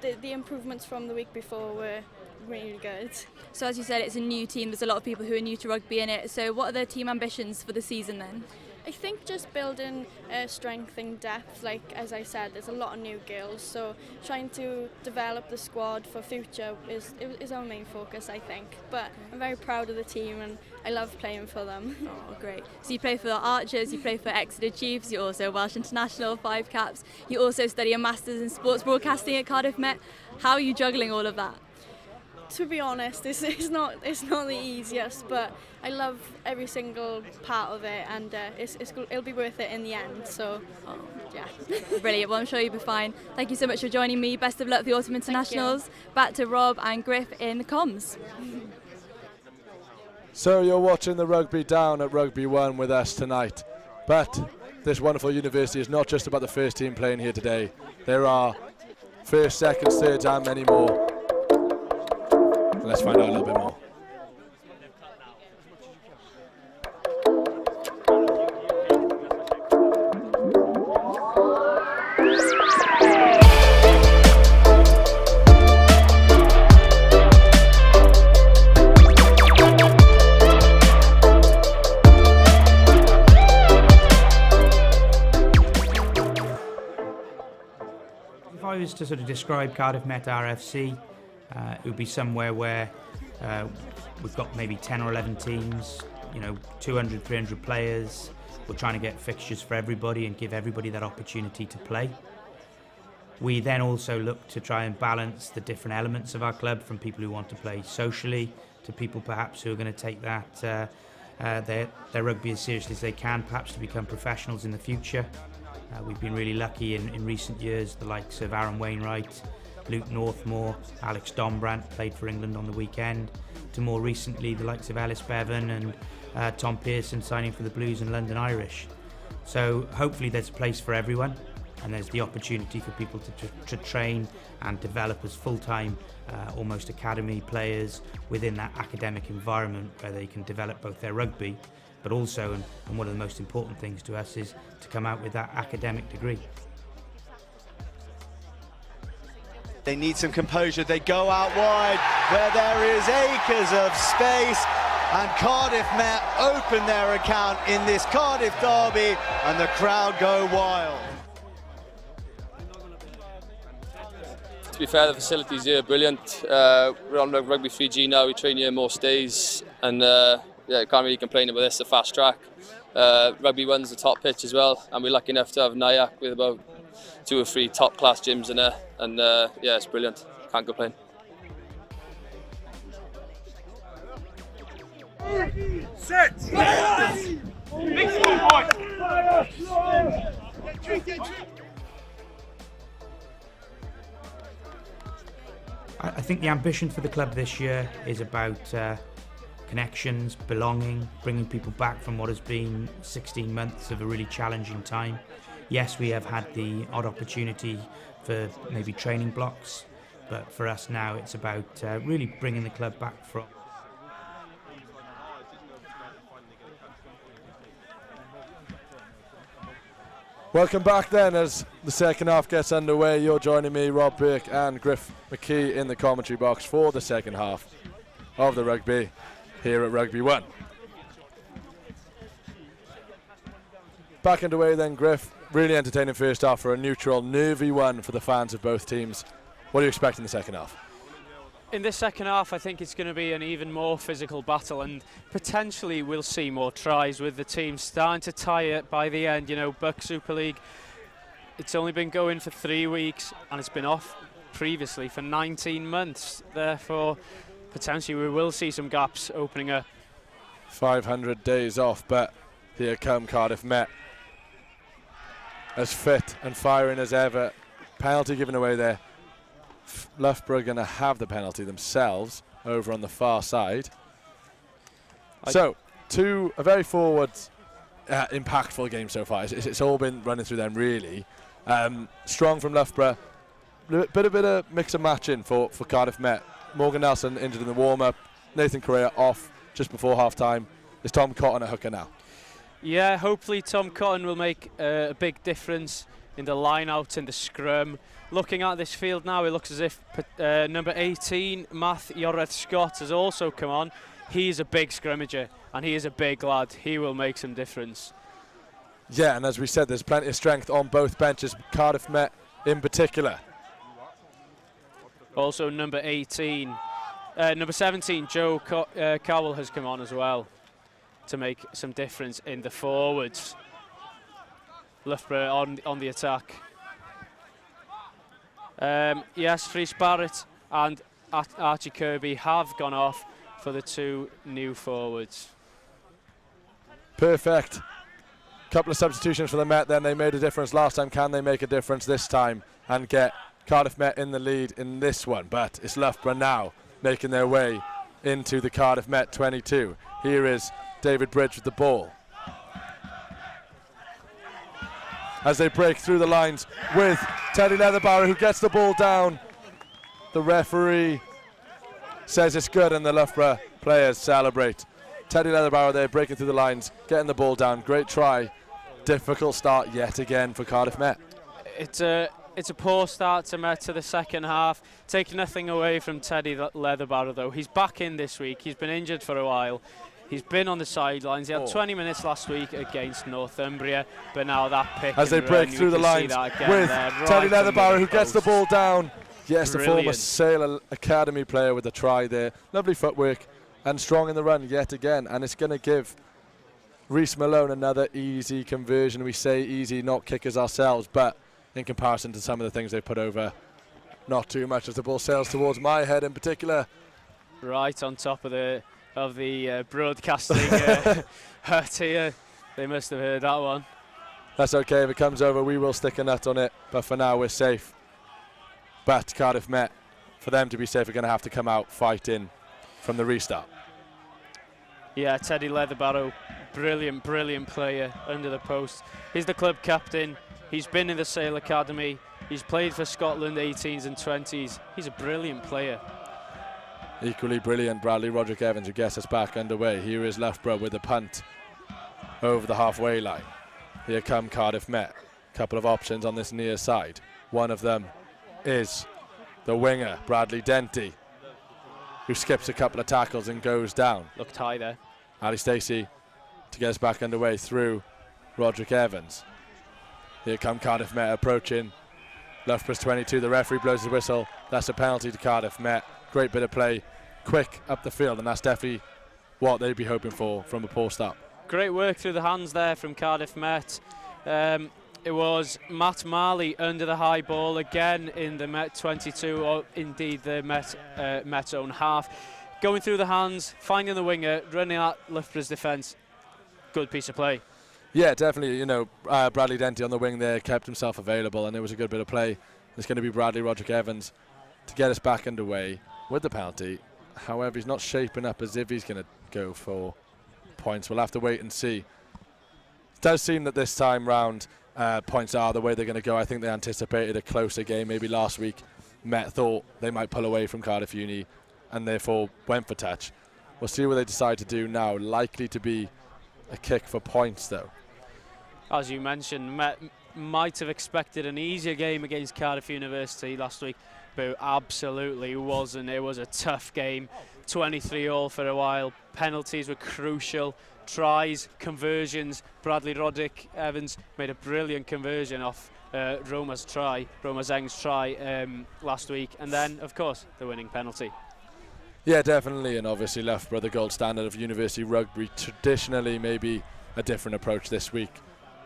the improvements from the week before were really good. So as you said, it's a new team, there's a lot of people who are new to rugby in it, so what are the team ambitions for the season then? I think just building strength and depth, like as I said, there's a lot of new girls, so trying to develop the squad for future is our main focus, I think. But I'm very proud of the team and I love playing for them. Oh, great. So you play for the Archers, you play for Exeter Chiefs, you're also Welsh International, 5 caps, you also study a Masters in Sports Broadcasting at Cardiff Met. How are you juggling all of that? To be honest, it's not the easiest, but I love every single part of it, and it'll be worth it in the end. So, yeah. Brilliant. Well, I'm sure you'll be fine. Thank you so much for joining me. Best of luck for the Autumn Internationals. Back to Rob and Griff in the comms. So you're watching the rugby down at Rugby 1 with us tonight, but this wonderful university is not just about the first team playing here today. There are first, seconds, thirds and many more. Let's find out a little bit more. If I was to sort of describe Cardiff Met RFC, it would be somewhere where we've got maybe 10 or 11 teams, 200, 300 players. We're trying to get fixtures for everybody and give everybody that opportunity to play. We then also look to try and balance the different elements of our club, from people who want to play socially to people perhaps who are going to take that their rugby as seriously as they can, perhaps to become professionals in the future. We've been really lucky in recent years, the likes of Aaron Wainwright, Luke Northmore, Alex Dombrant played for England on the weekend, to more recently the likes of Ellis Bevan and Tom Pearson signing for the Blues and London Irish. So hopefully there's a place for everyone, and there's the opportunity for people to train and develop as full-time, almost academy players within that academic environment where they can develop both their rugby, but also, and one of the most important things to us, is to come out with that academic degree. They need some composure. They go out wide where there is acres of space, and Cardiff Met open their account in this Cardiff derby, and the crowd go wild. To be fair, the facilities here are brilliant. We're on Rugby 3G now. We train here most days, and can't really complain about this. The fast track. Rugby 1's the top pitch as well, and we're lucky enough to have Nyack with about 2 or 3 top class gyms in there, and it's brilliant. Can't complain. Set! Big school, boy! I think the ambition for the club this year is about connections, belonging, bringing people back from what has been 16 months of a really challenging time. Yes, we have had the odd opportunity for maybe training blocks, but for us now it's about really bringing the club back from. Welcome back then as the second half gets underway. You're joining me, Rob Burke and Griff McKee in the commentary box for the second half of the rugby here at Rugby 1. Back underway then, Griff. Really entertaining first half for a neutral, nervy one for the fans of both teams. What do you expect in the second half? In this second half, I think it's going to be an even more physical battle, and potentially we'll see more tries with the team starting to tie it by the end. You know, BUCS Super League, it's only been going for 3 weeks and it's been off previously for 19 months. Therefore, potentially we will see some gaps opening up. 500 days off, but here come Cardiff Met. As fit and firing as ever. Penalty given away there. Loughborough going to have the penalty themselves over on the far side. So, a very forward, impactful game so far. It's all been running through them really. Strong from Loughborough. Bit of mix and matching for Cardiff Met. Morgan Nelson injured in the warm-up. Nathan Correa off just before half-time. Is Tom Cotton a hooker now? Yeah, hopefully Tom Cotton will make a big difference in the line-out, in the scrum. Looking at this field now, it looks as if number 18, Matt Yoreth-Scott, has also come on. He's a big scrummager, and he is a big lad. He will make some difference. Yeah, and as we said, there's plenty of strength on both benches, Cardiff Met in particular. Also number 18, number 17, Joe Cowell has come on as well to make some difference in the forwards. Loughborough on the attack. Yes, Rhys Barrett and Archie Kirby have gone off for the 2 new forwards. Perfect. Couple of substitutions for the Met then. They made a difference last time. Can they make a difference this time and get Cardiff Met in the lead in this one? But it's Loughborough now making their way into the Cardiff Met 22. Here is David Bridge with the ball. As they break through the lines with Teddy Leatherbarrow, who gets the ball down. The referee says it's good and the Loughborough players celebrate. Teddy Leatherbarrow there breaking through the lines, getting the ball down. Great try. Difficult start yet again for Cardiff Met. It's a poor start to Met to the second half. Take nothing away from Teddy Leatherbarrow though. He's back in this week. He's been injured for a while. He's been on the sidelines. He had 20 minutes last week against Northumbria, but now that pick as they break through the lines with Teddy Leatherbarrow, who gets the ball down. Yes, brilliant. The former Sale Academy player with the try there. Lovely footwork and strong in the run yet again, and it's going to give Rhys Malone another easy conversion. We say easy, not kickers ourselves, but in comparison to some of the things they put over, not too much as the ball sails towards my head in particular. Right on top of the broadcasting hut here. They must have heard that one. That's okay, if it comes over we will stick a nut on it, but for now we're safe. But Cardiff Met, for them to be safe, are going to have to come out fighting from the restart. Yeah, Teddy Leatherbarrow, brilliant player under the post. He's the club captain. He's been in the Sale Academy. He's played for Scotland 18s and 20s. He's a brilliant player. Equally brilliant, Bradley Roderick Evans, who gets us back underway. Here is Loughborough with a punt over the halfway line. Here come Cardiff Met. Couple of options on this near side. One of them is the winger, Bradley Denty, who skips a couple of tackles and goes down. Looked high there. Ali Stacey to get us back underway through Roderick Evans. Here come Cardiff Met approaching. Loughborough's 22, the referee blows his whistle. That's a penalty to Cardiff Met. Great bit of play, quick up the field, and that's definitely what they'd be hoping for from a post up. Great work through the hands there from Cardiff Met. It was Matt Marley under the high ball again in the Met 22, or indeed the Met own half. going through the hands, finding the winger, running at Loughborough's defence. Good piece of play. Yeah, definitely. You know, Bradley Denty on the wing there kept himself available, and it was a good bit of play. It's going to be Bradley Roderick Evans to get us back underway with the penalty. However, he's not shaping up as if he's going to go for points. We'll have to wait and see. It does seem that this time round points are the way they're going to go. I think they anticipated a closer game. Maybe last week Met thought they might pull away from Cardiff Uni and therefore went for touch. We'll see what they decide to do now. Likely to be a kick for points, though. As you mentioned, Met might have expected an easier game against Cardiff University last week, but it absolutely wasn't. It was a tough game, 23-all for a while. Penalties were crucial. Tries, conversions. Bradley Roderick Evans made a brilliant conversion off Roma Zeng's try last week, and then, of course, the winning penalty. Yeah, definitely, and obviously Loughborough, the gold standard of university rugby. Traditionally, maybe a different approach this week.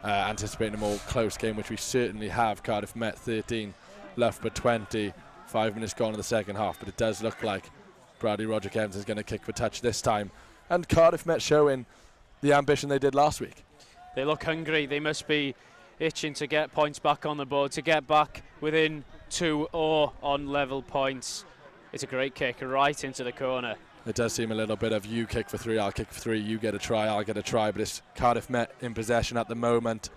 Anticipating a more close game, which we certainly have. Cardiff Met 13, Loughborough 20, 5 minutes gone in the second half, but it does look like Bradley Roderick Evans is going to kick for touch this time. And Cardiff Met showing the ambition they did last week. They look hungry. They must be itching to get points back on the board, to get back within 2 or on level points. It's a great kick right into the corner. It does seem a little bit of you kick for 3, I'll kick for 3, you get a try, I'll get a try, but it's Cardiff Met in possession at the moment.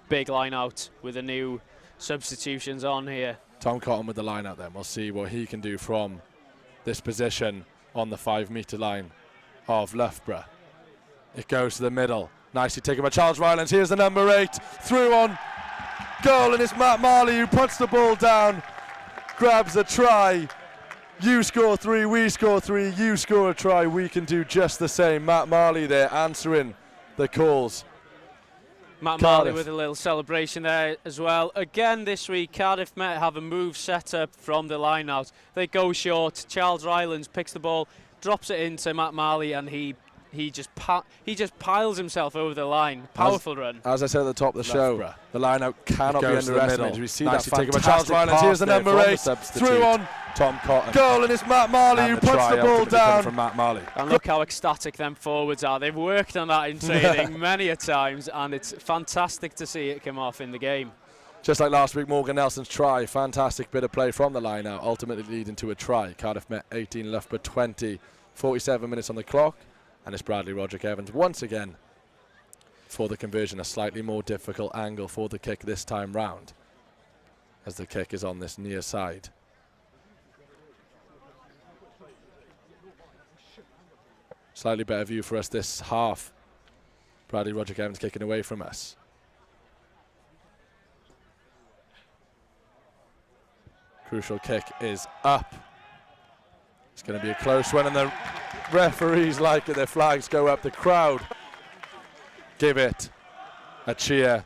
Big line out with the new substitutions on here. Tom Cotton with the line out then. We'll see what he can do from this position on the 5-metre line of Loughborough. It goes to the middle. Nicely taken by Charles Rylands. Here's the number 8. Through on goal, and it's Matt Marley who puts the ball down, grabs a try. You score 3, we score 3, you score a try, we can do just the same. Matt Marley there answering the calls. Matt Marley with a little celebration there as well. Again this week, Cardiff Met have a move set up from the line out. They go short. Charles Rylands picks the ball, drops it into Matt Marley, and he just piles himself over the line. Powerful run. As I said at the top of the show, the line out cannot be underestimated. We see Nicely that taken by Charles Rylands. Here's the number 8. Through on Tom Cotton. goal, and it's Matt Marley who puts the ball down. From Matt Marley. And look how ecstatic them forwards are. They've worked on that in training many a times, and it's fantastic to see it come off in the game. Just like last week, Morgan Nelson's try. Fantastic bit of play from the line out, ultimately leading to a try. Cardiff Met 18, Loughborough 20, 47 minutes on the clock. And it's Bradley Roderick Evans once again for the conversion. A slightly more difficult angle for the kick this time round, as the kick is on this near side. Slightly better view for us this half. Bradley Roderick Evans kicking away from us. Crucial kick is up. It's going to be a close one, and the referees like it. Their flags go up. The crowd give it a cheer,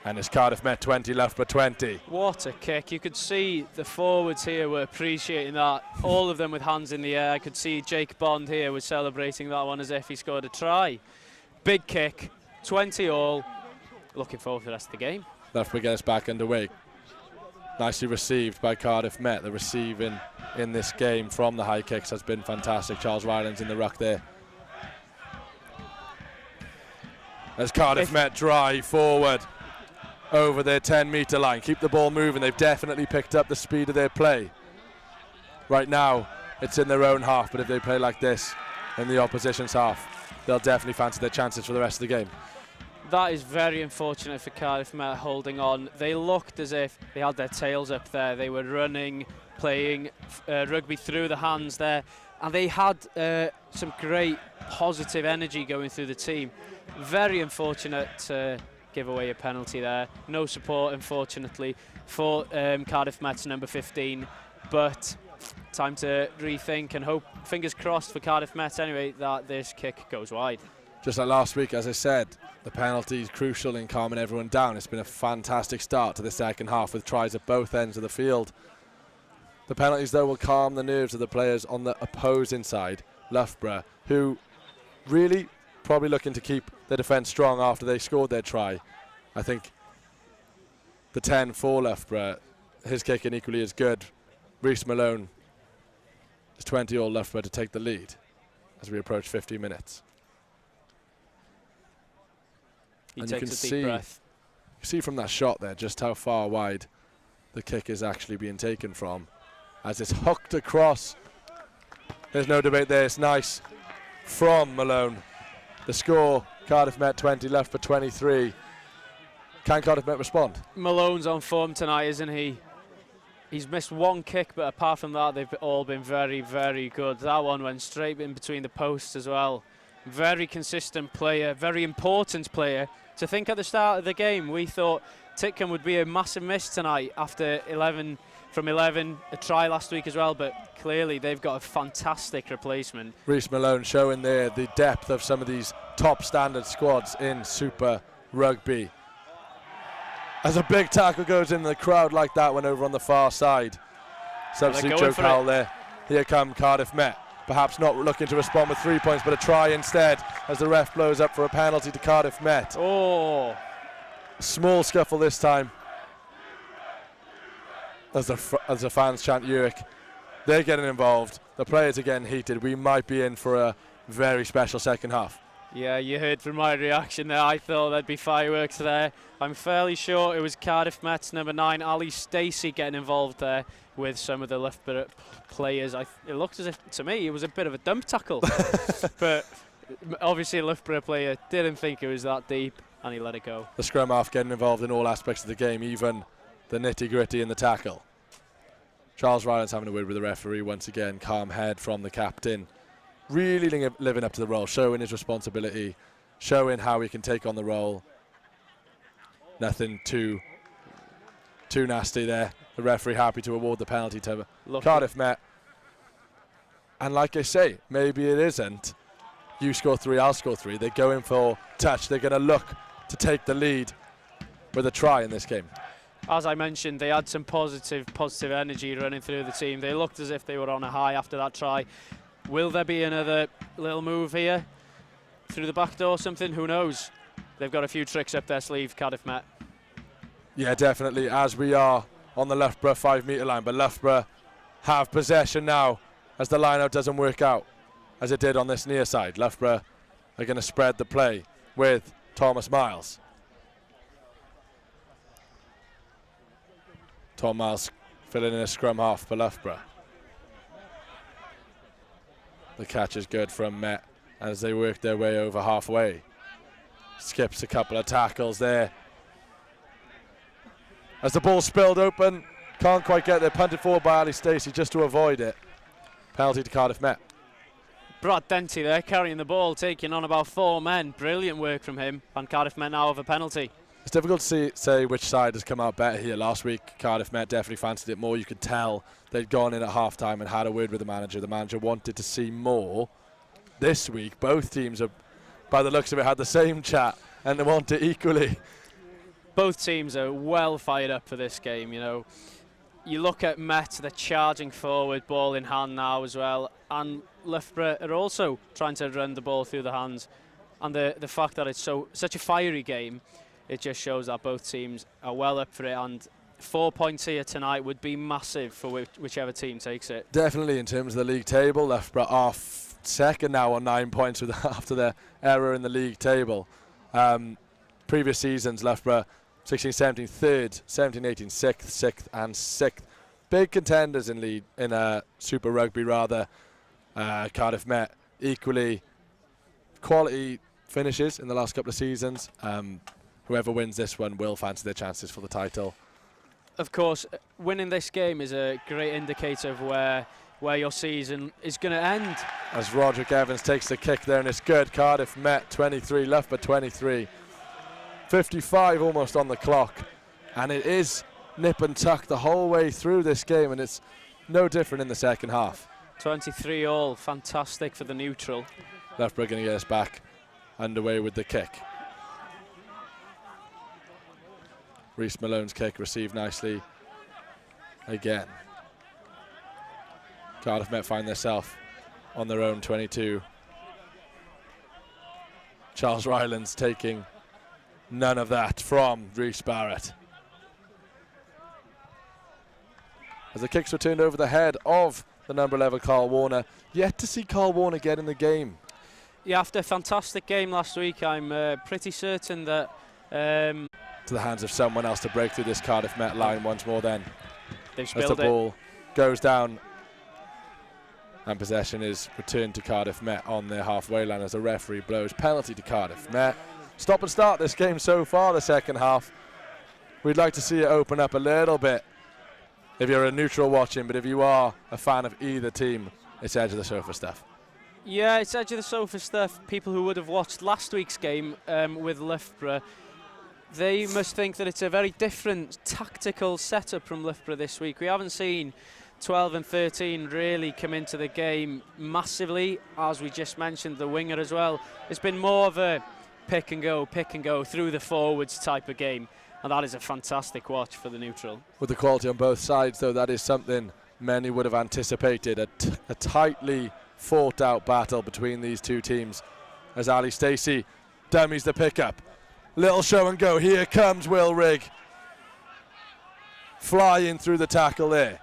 and it's Cardiff Met 20, Loughborough 20. What a kick. You could see the forwards here were appreciating that. All of them with hands in the air. I could see Jake Bond here was celebrating that one as if he scored a try. Big kick, 20-all. Looking forward to the rest of the game. Loughborough get us back underway. Nicely received by Cardiff Met. The receiving in this game from the high kicks has been fantastic. Charles Rylands in the ruck there. As Cardiff Met drive forward over their 10-metre line. Keep the ball moving. They've definitely picked up the speed of their play. Right now, it's in their own half, but if they play like this in the opposition's half, they'll definitely fancy their chances for the rest of the game. That is very unfortunate for Cardiff Met holding on. They looked as if they had their tails up there. They were running, playing rugby through the hands there, and they had some great positive energy going through the team. Very unfortunate to give away a penalty there. No support, unfortunately, for Cardiff Met's number 15, but time to rethink and hope, fingers crossed for Cardiff Met anyway, that this kick goes wide. Just like last week, as I said, the penalty is crucial in calming everyone down. It's been a fantastic start to the second half with tries at both ends of the field. The penalties, though, will calm the nerves of the players on the opposing side, Loughborough, who really probably looking to keep their defence strong after they scored their try. I think the 10 for Loughborough, his kicking equally as good. Reece Malone It's 20-all Loughborough to take the lead as we approach 50 minutes. He takes a deep breath. You can see from that shot there just how far wide the kick is actually being taken from. As it's hooked across. There's no debate there. It's nice from Malone. The score, Cardiff Met 20, Loughborough 23. Can Cardiff Met respond? Malone's on form tonight, isn't he? He's missed one kick, but apart from that, they've all been very, very good. That one went straight in between the posts as well. Very consistent player, very important player. To think at the start of the game, we thought Titcombe would be a massive miss tonight after 11 from 11, a try last week as well, but clearly they've got a fantastic replacement. Rhys Malone showing there the depth of some of these top standard squads in Super Rugby. As a big tackle goes in the crowd like that one over on the far side. Substitute Joe Cowell there. Here come Cardiff Met. Perhaps not looking to respond with 3 points, but a try instead as the ref blows up for a penalty to Cardiff Met. Oh! Small scuffle this time. As the fans chant Uric. They're getting involved. The players are getting heated. We might be in for a very special second half. Yeah, you heard from my reaction there. I thought there'd be fireworks there. I'm fairly sure it was Cardiff Met's number 9, Ali Stacey, getting involved there with some of the Loughborough players. It looked as if, to me, it was a bit of a dump tackle. But obviously a Loughborough player didn't think it was that deep, and he let it go. The scrum half getting involved in all aspects of the game, even the nitty-gritty in the tackle. Charles Rylands having a word with the referee once again. Calm head from the captain. Really living up to the role, showing his responsibility, showing how he can take on the role. Nothing too nasty there. The referee happy to award the penalty to Cardiff Met. And like I say, maybe it isn't. You score 3, I'll score 3. They're going for touch. They're going to look to take the lead with a try in this game. As I mentioned, they had some positive energy running through the team. They looked as if they were on a high after that try. Will there be another little move here through the back door, something? Who knows? They've got a few tricks up their sleeve, Cardiff Met. Yeah, definitely, as we are on the Loughborough 5-metre line. But Loughborough have possession now as the line-out doesn't work out, as it did on this near side. Loughborough are going to spread the play with Thomas Miles. Tom Miles filling in a scrum half for Loughborough. The catch is good from Met as they work their way over halfway. Skips a couple of tackles there. As the ball spilled open, can't quite get there. Punted forward by Ali Stacey just to avoid it. Penalty to Cardiff Met. Brad Denty there carrying the ball, taking on about 4 men. Brilliant work from him, and Cardiff Met now have a penalty. It's difficult to say which side has come out better here. Last week, Cardiff Met definitely fancied it more. You could tell they'd gone in at half-time and had a word with the manager. The manager wanted to see more. This week, both teams have, by the looks of it, had the same chat and they want it equally. Both teams are well fired up for this game, you know. You look at Met, they're charging forward, ball in hand now as well, and Loughborough are also trying to run the ball through the hands. And the fact that it's such a fiery game, it just shows that both teams are well up for it, and 4 points here tonight would be massive for whichever team takes it. Definitely in terms of the league table, Loughborough are second now on 9 points after their error in the league table. Previous seasons, Loughborough 16-17 third, 17-18 sixth and 6th. Big contenders in Super Rugby rather. Cardiff Met equally quality finishes in the last couple of seasons. Whoever wins this one will fancy their chances for the title. Of course, winning this game is a great indicator of where your season is going to end. As Roderick Evans takes the kick there, and it's good. Cardiff Met 23, Loughborough 23. 55 almost on the clock. And it is nip and tuck the whole way through this game, and it's no different in the second half. 23 all, fantastic for the neutral. Loughborough going to get us back underway with the kick. Rhys Malone's kick received nicely again. Cardiff Met find themselves on their own 22. Charles Rylands taking none of that from Rhys Barrett. As the kicks were turned over the head of the number 11, Carl Warner. Yet to see Carl Warner get in the game. Yeah, after a fantastic game last week, I'm pretty certain that... to the hands of someone else to break through this Cardiff Met line once more then. They've as the ball goes down and possession is returned to Cardiff Met on their halfway line as the referee blows penalty to Cardiff Met. Stop and start this game so far, the second half. We'd like to see it open up a little bit if you're a neutral watching, but if you are a fan of either team, it's edge of the sofa stuff. Yeah, it's edge of the sofa stuff. People who would have watched last week's game with Loughborough, they must think that it's a very different tactical setup from Loughborough this week. We haven't seen 12 and 13 really come into the game massively, as we just mentioned, the winger as well. It's been more of a pick and go through the forwards type of game, and that is a fantastic watch for the neutral. With the quality on both sides, though, that is something many would have anticipated, a tightly fought out battle between these two teams as Ali Stacey dummies the pickup. Little show and go, here comes Will Rigg, flying through the tackle there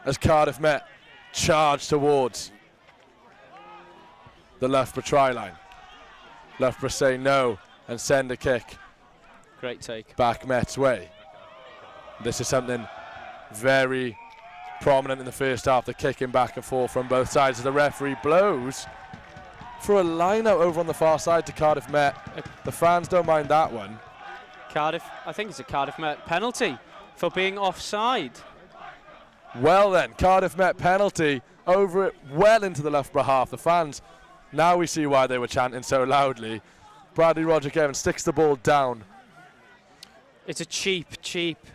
as Cardiff Met charge towards the Loughborough try line. Loughborough say no and send a kick. Great take. Back Met's way. This is something very prominent in the first half, the kicking back and forth from both sides as the referee blows for a line out over on the far side to Cardiff Met. The fans don't mind that one. Cardiff, I think it's a Cardiff Met penalty for being offside. Well then, Cardiff Met penalty over it well into the Loughborough half. The fans, now we see why they were chanting so loudly. Bradley Roderick Evans sticks the ball down. It's a cheap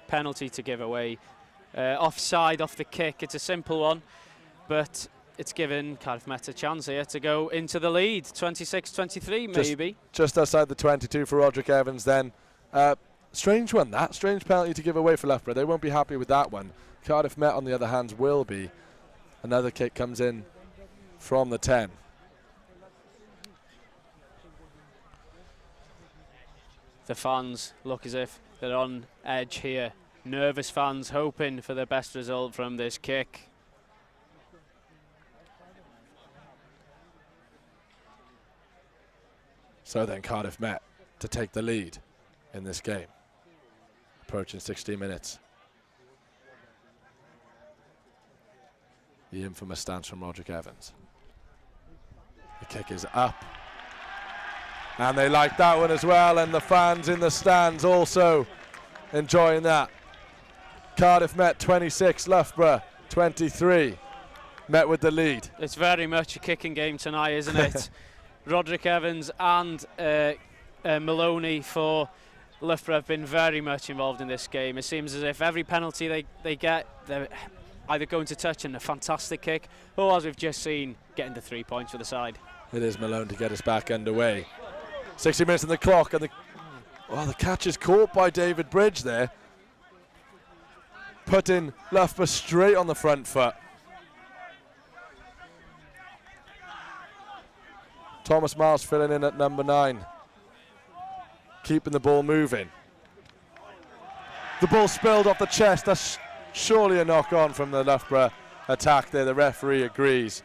penalty to give away. Offside off the kick, it's a simple one, but it's given Cardiff Met a chance here to go into the lead, 26-23 maybe. Just outside the 22 for Roderick Evans then. Strange one, that strange penalty to give away for Loughborough. They won't be happy with that one. Cardiff Met, on the other hand, will be. Another kick comes in from the 10. The fans look as if they're on edge here. Nervous fans hoping for the best result from this kick. So then Cardiff Met to take the lead in this game. Approaching 60 minutes. The infamous stance from Roderick Evans. The kick is up. And they like that one as well, and the fans in the stands also enjoying that. Cardiff Met 26, Loughborough 23. Met with the lead. It's very much a kicking game tonight, isn't it? Roderick Evans and Maloney for Loughborough have been very much involved in this game. It seems as if every penalty they get, they're either going to touch and a fantastic kick, or as we've just seen, getting the 3 points for the side. It is Malone to get us back underway. 60 minutes on the clock, and the catch is caught by David Bridge there, putting Loughborough straight on the front foot. Thomas Miles filling in at number 9, keeping the ball moving. The ball spilled off the chest. That's surely a knock on from the Loughborough attack there. The referee agrees.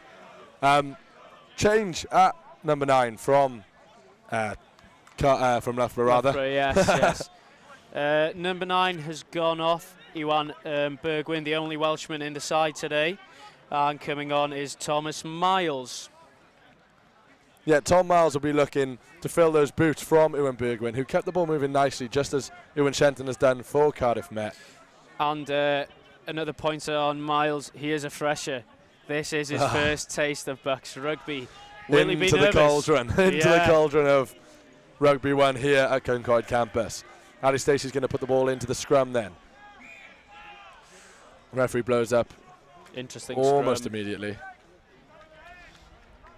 Change at number 9 from Loughborough rather. Loughborough, yes, yes. Number 9 has gone off. Iwan Bergwijn, the only Welshman in the side today. And coming on is Thomas Miles. Yeah, Tom Miles will be looking to fill those boots from Iwan Bergwijn, who kept the ball moving nicely, just as Iwan Shenton has done for Cardiff Met. And another pointer on Miles, he is a fresher. This is his first taste of BUCS rugby. Will he be nervous? Into the cauldron of Rugby 1 here at Concord campus. Ali Stacey's going to put the ball into the scrum then. Referee blows up interesting almost scrum. Immediately.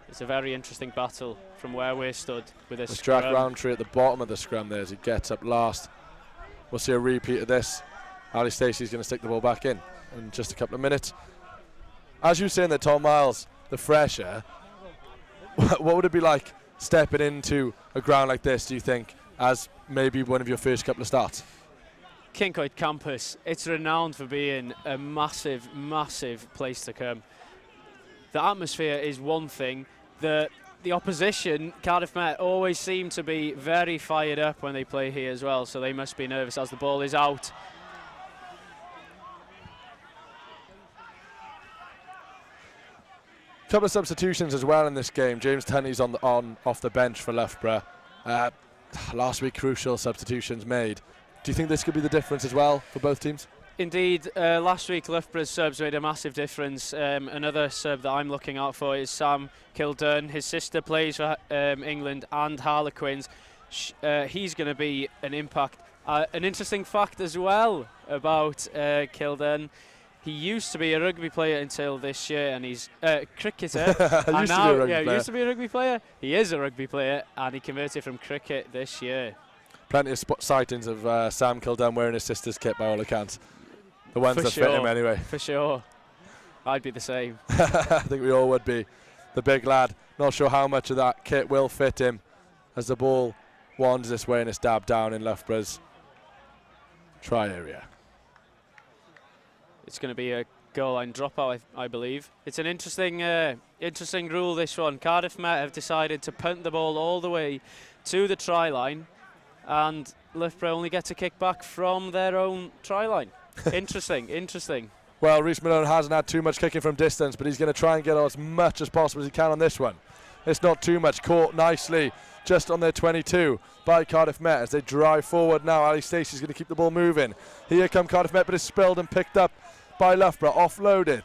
It's a very interesting battle from where we're stood with this scrum. Jack Roundtree at the bottom of the scrum there as he gets up last. We'll see a repeat of this. Ali Stacey's going to stick the ball back in just a couple of minutes. As you were saying that Tom Miles, the fresher, what would it be like stepping into a ground like this, do you think, as maybe one of your first couple of starts? Kincoid campus, it's renowned for being a massive, massive place to come. The atmosphere is one thing. The opposition, Cardiff Met, always seem to be very fired up when they play here as well, so they must be nervous as the ball is out. Couple of substitutions as well in this game. James Tunney's off the bench for Loughborough. Last week, crucial substitutions made. Do you think this could be the difference as well for both teams? Indeed, last week Loughborough's subs made a massive difference. Another sub that I'm looking out for is Sam Kildern. His sister plays for England and Harlequins. He's going to be an impact. An interesting fact as well about Kildern. He used to be a rugby player until this year, and he's a cricketer. Used to be a rugby player. He is a rugby player, and he converted from cricket this year. Plenty of sightings of Sam Kildern wearing his sister's kit by all accounts. The ones that fit him anyway. For sure. I'd be the same. I think we all would be. The big lad. Not sure how much of that kit will fit him as the ball wanders this way and it's dabbed down in Loughborough's try area. It's going to be a goal line dropout, I believe. It's an interesting rule, this one. Cardiff Met have decided to punt the ball all the way to the try line, and Loughborough only get to kick back from their own try line. Interesting. Well, Rhys Malone hasn't had too much kicking from distance, but he's going to try and get as much as possible as he can on this one. It's not too much. Caught nicely just on their 22 by Cardiff Met as they drive forward now. Ali Stacey's going to keep the ball moving. Here come Cardiff Met, but it's spilled and picked up by Loughborough, offloaded.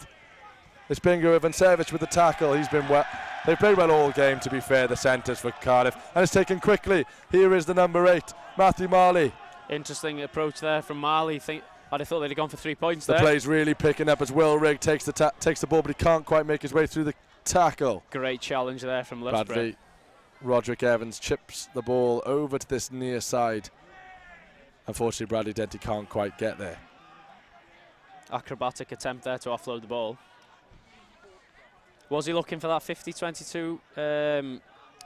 It's Bingo Ivansevich with the tackle. He's been well. They played well all game, to be fair, the centres for Cardiff, and it's taken quickly. Here is the number 8, Matthew Marley. Interesting approach there from Marley. I'd have thought they'd have gone for 3 points there. The play's really picking up as Will Rigg takes the ball, but he can't quite make his way through the tackle. Great challenge there from Loughborough. Roderick Evans chips the ball over to this near side. Unfortunately, Bradley Denty can't quite get there. Acrobatic attempt there to offload the ball. Was he looking for that 50-22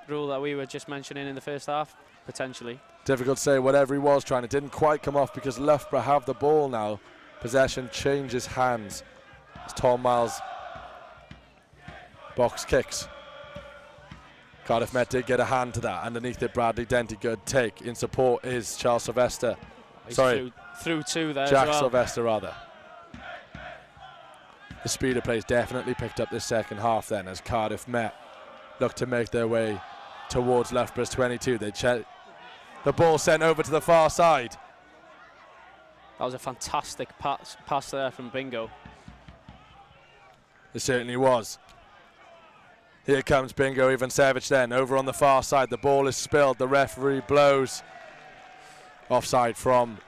rule that we were just mentioning in the first half? Potentially. Difficult to say. Whatever he was trying, it didn't quite come off because Loughborough have the ball now. Possession changes hands as Tom Miles box kicks. Cardiff Met did get a hand to that. Underneath it, Bradley Denty, good take. In support is Charles Sylvester. Through two there Jack as well. Sylvester, rather. The speed of play's definitely picked up this second half then as Cardiff Met look to make their way towards Loughborough's 22. The ball sent over to the far side. That was a fantastic pass there from Bingo. It certainly was. Here comes Bingo Ivansevich then, over on the far side. The ball is spilled, the referee blows. Offside from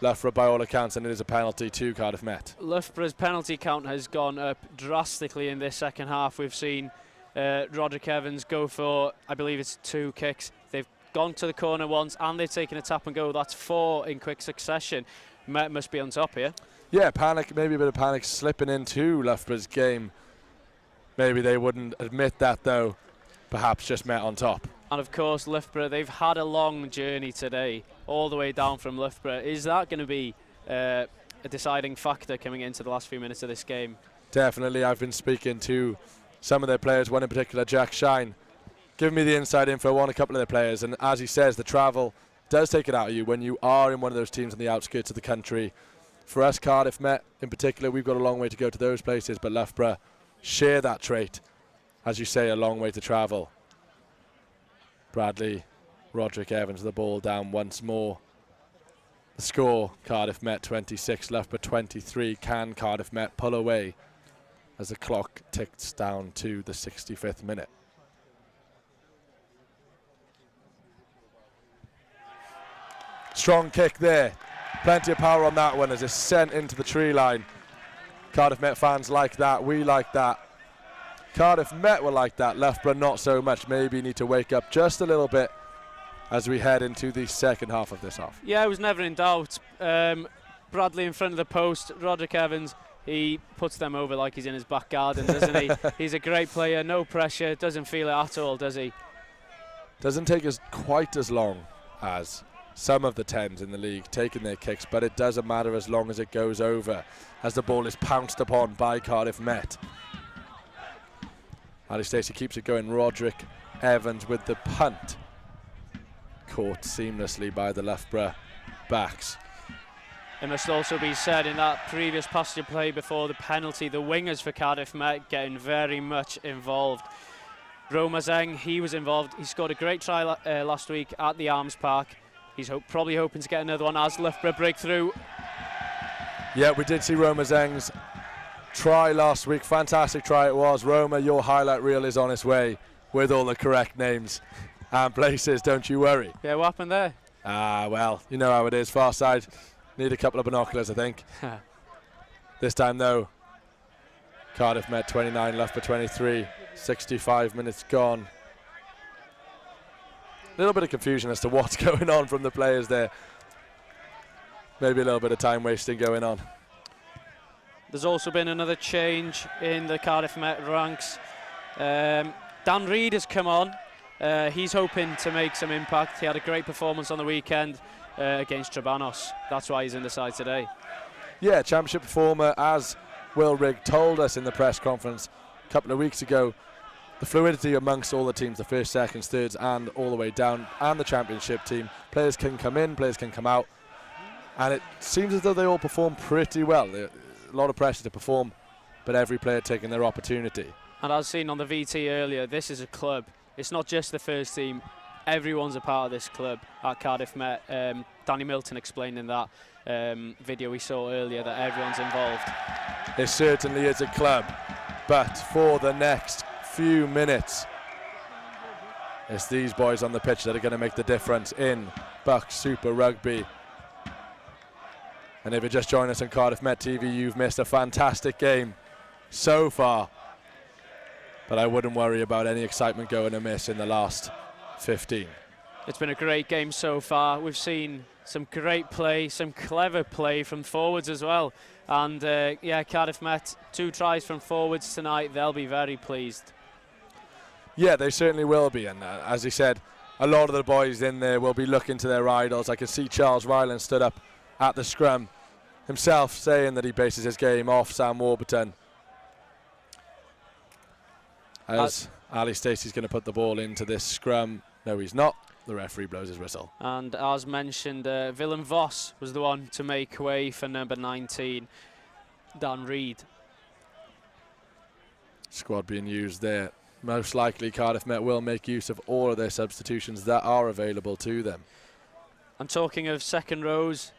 Loughborough by all accounts, and it is a penalty to Cardiff Met. Loughborough's penalty count has gone up drastically in this second half. We've seen Roderick Evans go for, I believe it's 2 kicks. They've gone to the corner once and they've taken a tap and go. That's 4 in quick succession. Met must be on top here. Yeah, panic, maybe a bit of panic slipping into Loughborough's game. Maybe they wouldn't admit that though. Perhaps just Met on top. And of course Loughborough, they've had a long journey today, all the way down from Loughborough. Is that going to be a deciding factor coming into the last few minutes of this game? Definitely. I've been speaking to some of their players, one in particular, Jack Shine, giving me the inside info on a couple of their players, and as he says, the travel does take it out of you when you are in one of those teams on the outskirts of the country. For us, Cardiff Met in particular, we've got a long way to go to those places, but Loughborough share that trait. As you say, a long way to travel. Bradley, Roderick Evans, the ball down once more. The score, Cardiff Met 26, Loughborough 23. Can Cardiff Met pull away as the clock ticks down to the 65th minute? Strong kick there. Plenty of power on that one as it's sent into the tree line. Cardiff Met fans like that. We like that. Cardiff Met were like that. Loughborough not so much. Maybe need to wake up just a little bit as we head into the second half of this half. Yeah, I was never in doubt. Bradley in front of the post. Roderick Evans, he puts them over like he's in his back garden, doesn't he? He's a great player. No pressure. Doesn't feel it at all, does he? Doesn't take us quite as long as some of the 10s in the league taking their kicks, but it doesn't matter as long as it goes over, as the ball is pounced upon by Cardiff Met. Ali Stacey keeps it going. Roderick Evans with the punt, caught seamlessly by the Loughborough backs. It must also be said, in that previous passage of play before the penalty, the wingers for Cardiff Met getting very much involved. Roma Zeng, he was involved. He scored a great try last week at the Arms Park. He's probably hoping to get another one as Loughborough break through. Yeah, we did see Roma Zeng's try last week. Fantastic try it was. Roma, your highlight reel is on its way with all the correct names and places, don't you worry. Yeah, what happened there? Well, you know how it is. Far side, need a couple of binoculars, I think. This time, though, Cardiff Met 29, Loughborough 23, 65 minutes gone. A little bit of confusion as to what's going on from the players there. Maybe a little bit of time wasting going on. There's also been another change in the Cardiff Met ranks. Dan Reid has come on. He's hoping to make some impact. He had a great performance on the weekend against Trabanos. That's why he's in the side today. Yeah, championship performer, as Will Rigg told us in the press conference a couple of weeks ago. The fluidity amongst all the teams, the first, seconds, thirds, and all the way down, and the championship team. Players can come in, players can come out, and it seems as though they all perform pretty well. A lot of pressure to perform, but every player taking their opportunity. And as seen on the VT earlier, this is a club. It's not just the first team. Everyone's a part of this club at Cardiff Met. Danny Milton explained in that video we saw earlier that everyone's involved. It certainly is a club, but for the next few minutes, it's these boys on the pitch that are going to make the difference in BUCS Super Rugby. And if you just joined us on Cardiff Met TV, you've missed a fantastic game so far. But I wouldn't worry about any excitement going amiss in the last 15. It's been a great game so far. We've seen some great play, some clever play from forwards as well. And yeah, Cardiff Met, 2 tries from forwards tonight. They'll be very pleased. Yeah, they certainly will be. And as he said, a lot of the boys in there will be looking to their idols. I can see Charles Ryland stood up at the scrum himself, saying that he bases his game off Sam Warburton. As Ali Stacey's going to put the ball into this scrum. No, he's not. The referee blows his whistle. And as mentioned, Willem Vos was the one to make way for number 19, Dan Reid. Squad being used there. Most likely Cardiff Met will make use of all of their substitutions that are available to them. And talking of second rows,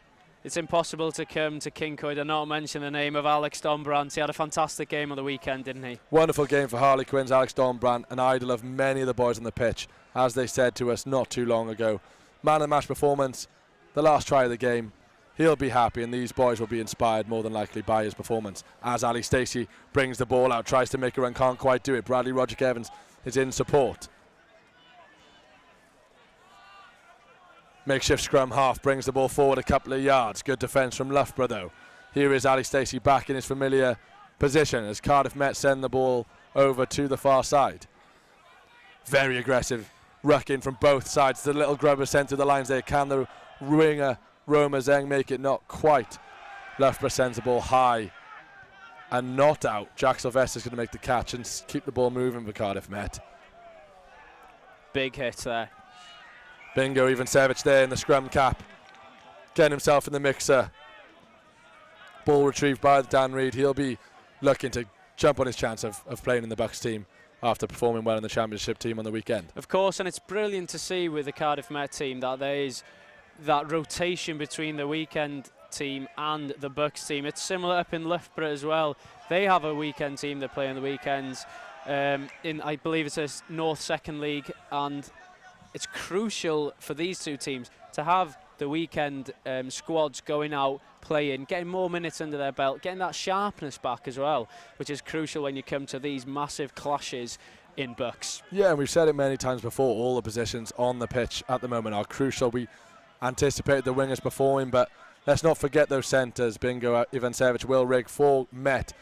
it's impossible to come to Kincoid and not mention the name of Alex Dombrandt. He had a fantastic game on the weekend, didn't he? Wonderful game for Harlequins. Alex Dombrandt, an idol of many of the boys on the pitch, as they said to us not too long ago. Man of the match performance, the last try of the game. He'll be happy, and these boys will be inspired more than likely by his performance. As Ali Stacey brings the ball out, tries to make a run, can't quite do it. Bradley Roderick Evans is in support. Makeshift scrum half brings the ball forward a couple of yards. Good defence from Loughborough though. Here is Ali Stacey back in his familiar position as Cardiff Met send the ball over to the far side. Very aggressive rucking from both sides. The little grubber sent through the lines there. Can the winger Roma Zeng make it? Not quite. Loughborough sends the ball high and not out. Jack Sylvester's going to make the catch and keep the ball moving for Cardiff Met. Big hit there. Bingo, even Savage there in the scrum cap. Getting himself in the mixer. Ball retrieved by Dan Reid. He'll be looking to jump on his chance of playing in the BUCS team after performing well in the championship team on the weekend. Of course, and it's brilliant to see with the Cardiff Met team that there is that rotation between the weekend team and the BUCS team. It's similar up in Loughborough as well. They have a weekend team that play on the weekends. In, I believe it's a North Second League, and it's crucial for these two teams to have the weekend squads going out, playing, getting more minutes under their belt, getting that sharpness back as well, which is crucial when you come to these massive clashes in BUCS. Yeah, and we've said it many times before, all the positions on the pitch at the moment are crucial. We anticipate the wingers performing, but let's not forget those centres. Bingo, Ivansevich, Will Rigg, for Met.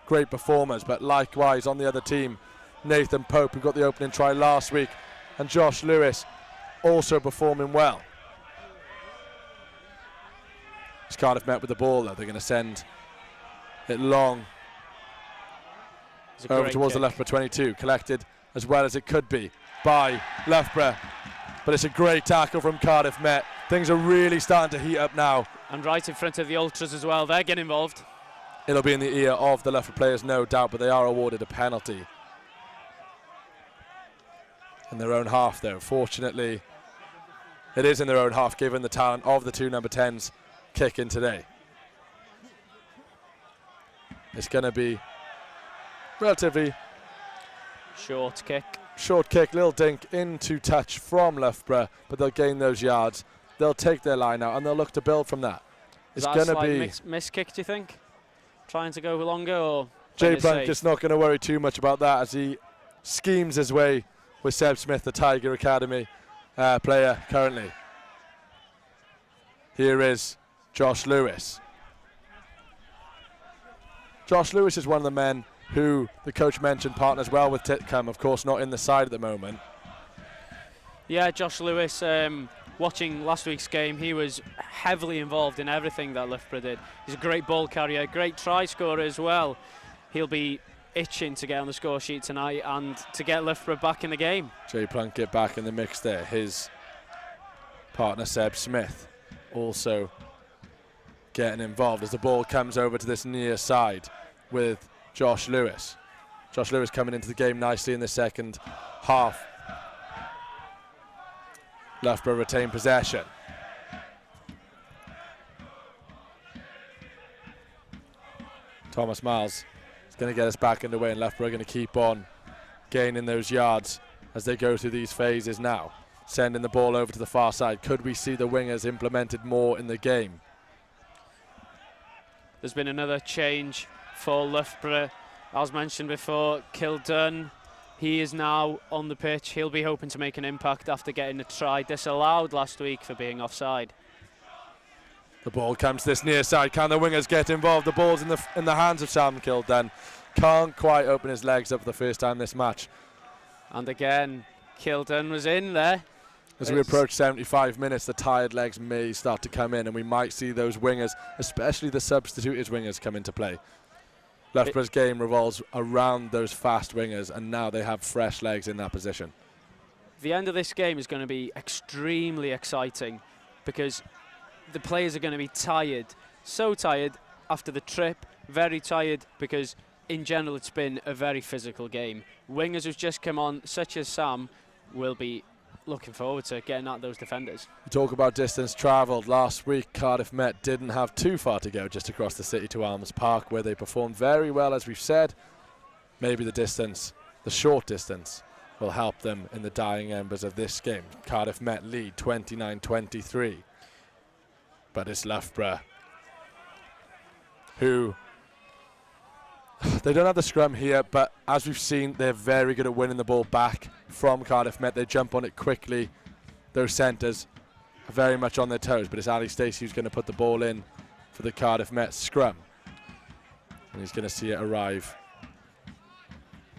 Great performers, but likewise on the other team, Nathan Pope, who got the opening try last week, and Josh Lewis also performing well. It's Cardiff Met with the ball though. They're going to send it long over towards the Loughborough 22, collected as well as it could be by Loughborough. But it's a great tackle from Cardiff Met. Things are really starting to heat up now. And right in front of the Ultras as well, they're getting involved. It'll be in the ear of the Loughborough players, no doubt, but they are awarded a penalty in their own half though. Fortunately, it is in their own half given the talent of the two number 10s kicking today. It's going to be relatively short kick. Short kick, little dink into touch from Loughborough, but they'll gain those yards. They'll take their line out and they'll look to build from that. It's going to be miss kick, do you think? Trying to go longer, or Jay Plunkett's not going to worry too much about that as he schemes his way with Seb Smith, the Tiger Academy player currently. Here is Josh Lewis. Josh Lewis is one of the men who the coach mentioned partners well with Titcombe, of course not in the side at the moment. Yeah, Josh Lewis, watching last week's game, he was heavily involved in everything that Loughborough did. He's a great ball carrier, great try scorer as well. He'll be itching to get on the score sheet tonight and to get Loughborough back in the game. Jay Plunkett back in the mix there. His partner Seb Smith also getting involved as the ball comes over to this near side with Josh Lewis. Josh Lewis coming into the game nicely in the second half. Loughborough retain possession. Thomas Miles is going to get us back underway, and Loughborough are going to keep on gaining those yards as they go through these phases now. Sending the ball over to the far side. Could we see the wingers implemented more in the game? There's been another change for Loughborough. As mentioned before, Kildun, he is now on the pitch. He'll be hoping to make an impact after getting a try disallowed last week for being offside. The ball comes to this near side. Can the wingers get involved? The ball's in the hands of Sam Kildun. Can't quite open his legs up for the first time this match. And again, Kildun was in there. As we approach 75 minutes, the tired legs may start to come in, and we might see those wingers, especially the substituted wingers, come into play. Loughborough's game revolves around those fast wingers, and now they have fresh legs in that position. The end of this game is going to be extremely exciting because the players are going to be tired, so tired after the trip, very tired because in general it's been a very physical game. Wingers who've just come on, such as Sam, will be looking forward to getting at those defenders. We talk about distance travelled. Last week Cardiff Met didn't have too far to go, just across the city to Alms Park, where they performed very well, as we've said. Maybe the distance, the short distance, will help them in the dying embers of this game. Cardiff Met lead 29-23. But it's Loughborough who, they don't have the scrum here, but as we've seen, they're very good at winning the ball back from Cardiff Met. They jump on it quickly. Those centres are very much on their toes, but it's Ali Stacey who's going to put the ball in for the Cardiff Met scrum. And he's going to see it arrive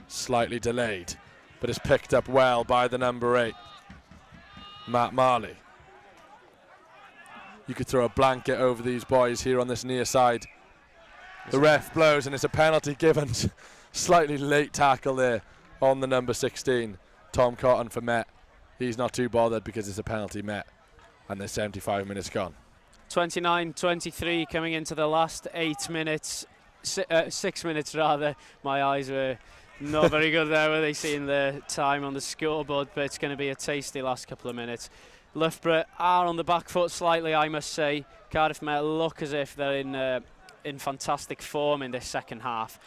slightly delayed, but it's picked up well by the number 8, Matt Marley. You could throw a blanket over these boys here on this near side. The ref blows, and it's a penalty given. Slightly late tackle there on the number 16, Tom Cotton for Met. He's not too bothered because it's a penalty Met, and there's 75 minutes gone. 29-23 coming into the last 8 minutes, 6 minutes rather. My eyes were not very good there, were they, seeing the time on the scoreboard, but it's going to be a tasty last couple of minutes. Loughborough are on the back foot slightly, I must say. Cardiff Met look as if they're in fantastic form in this second half.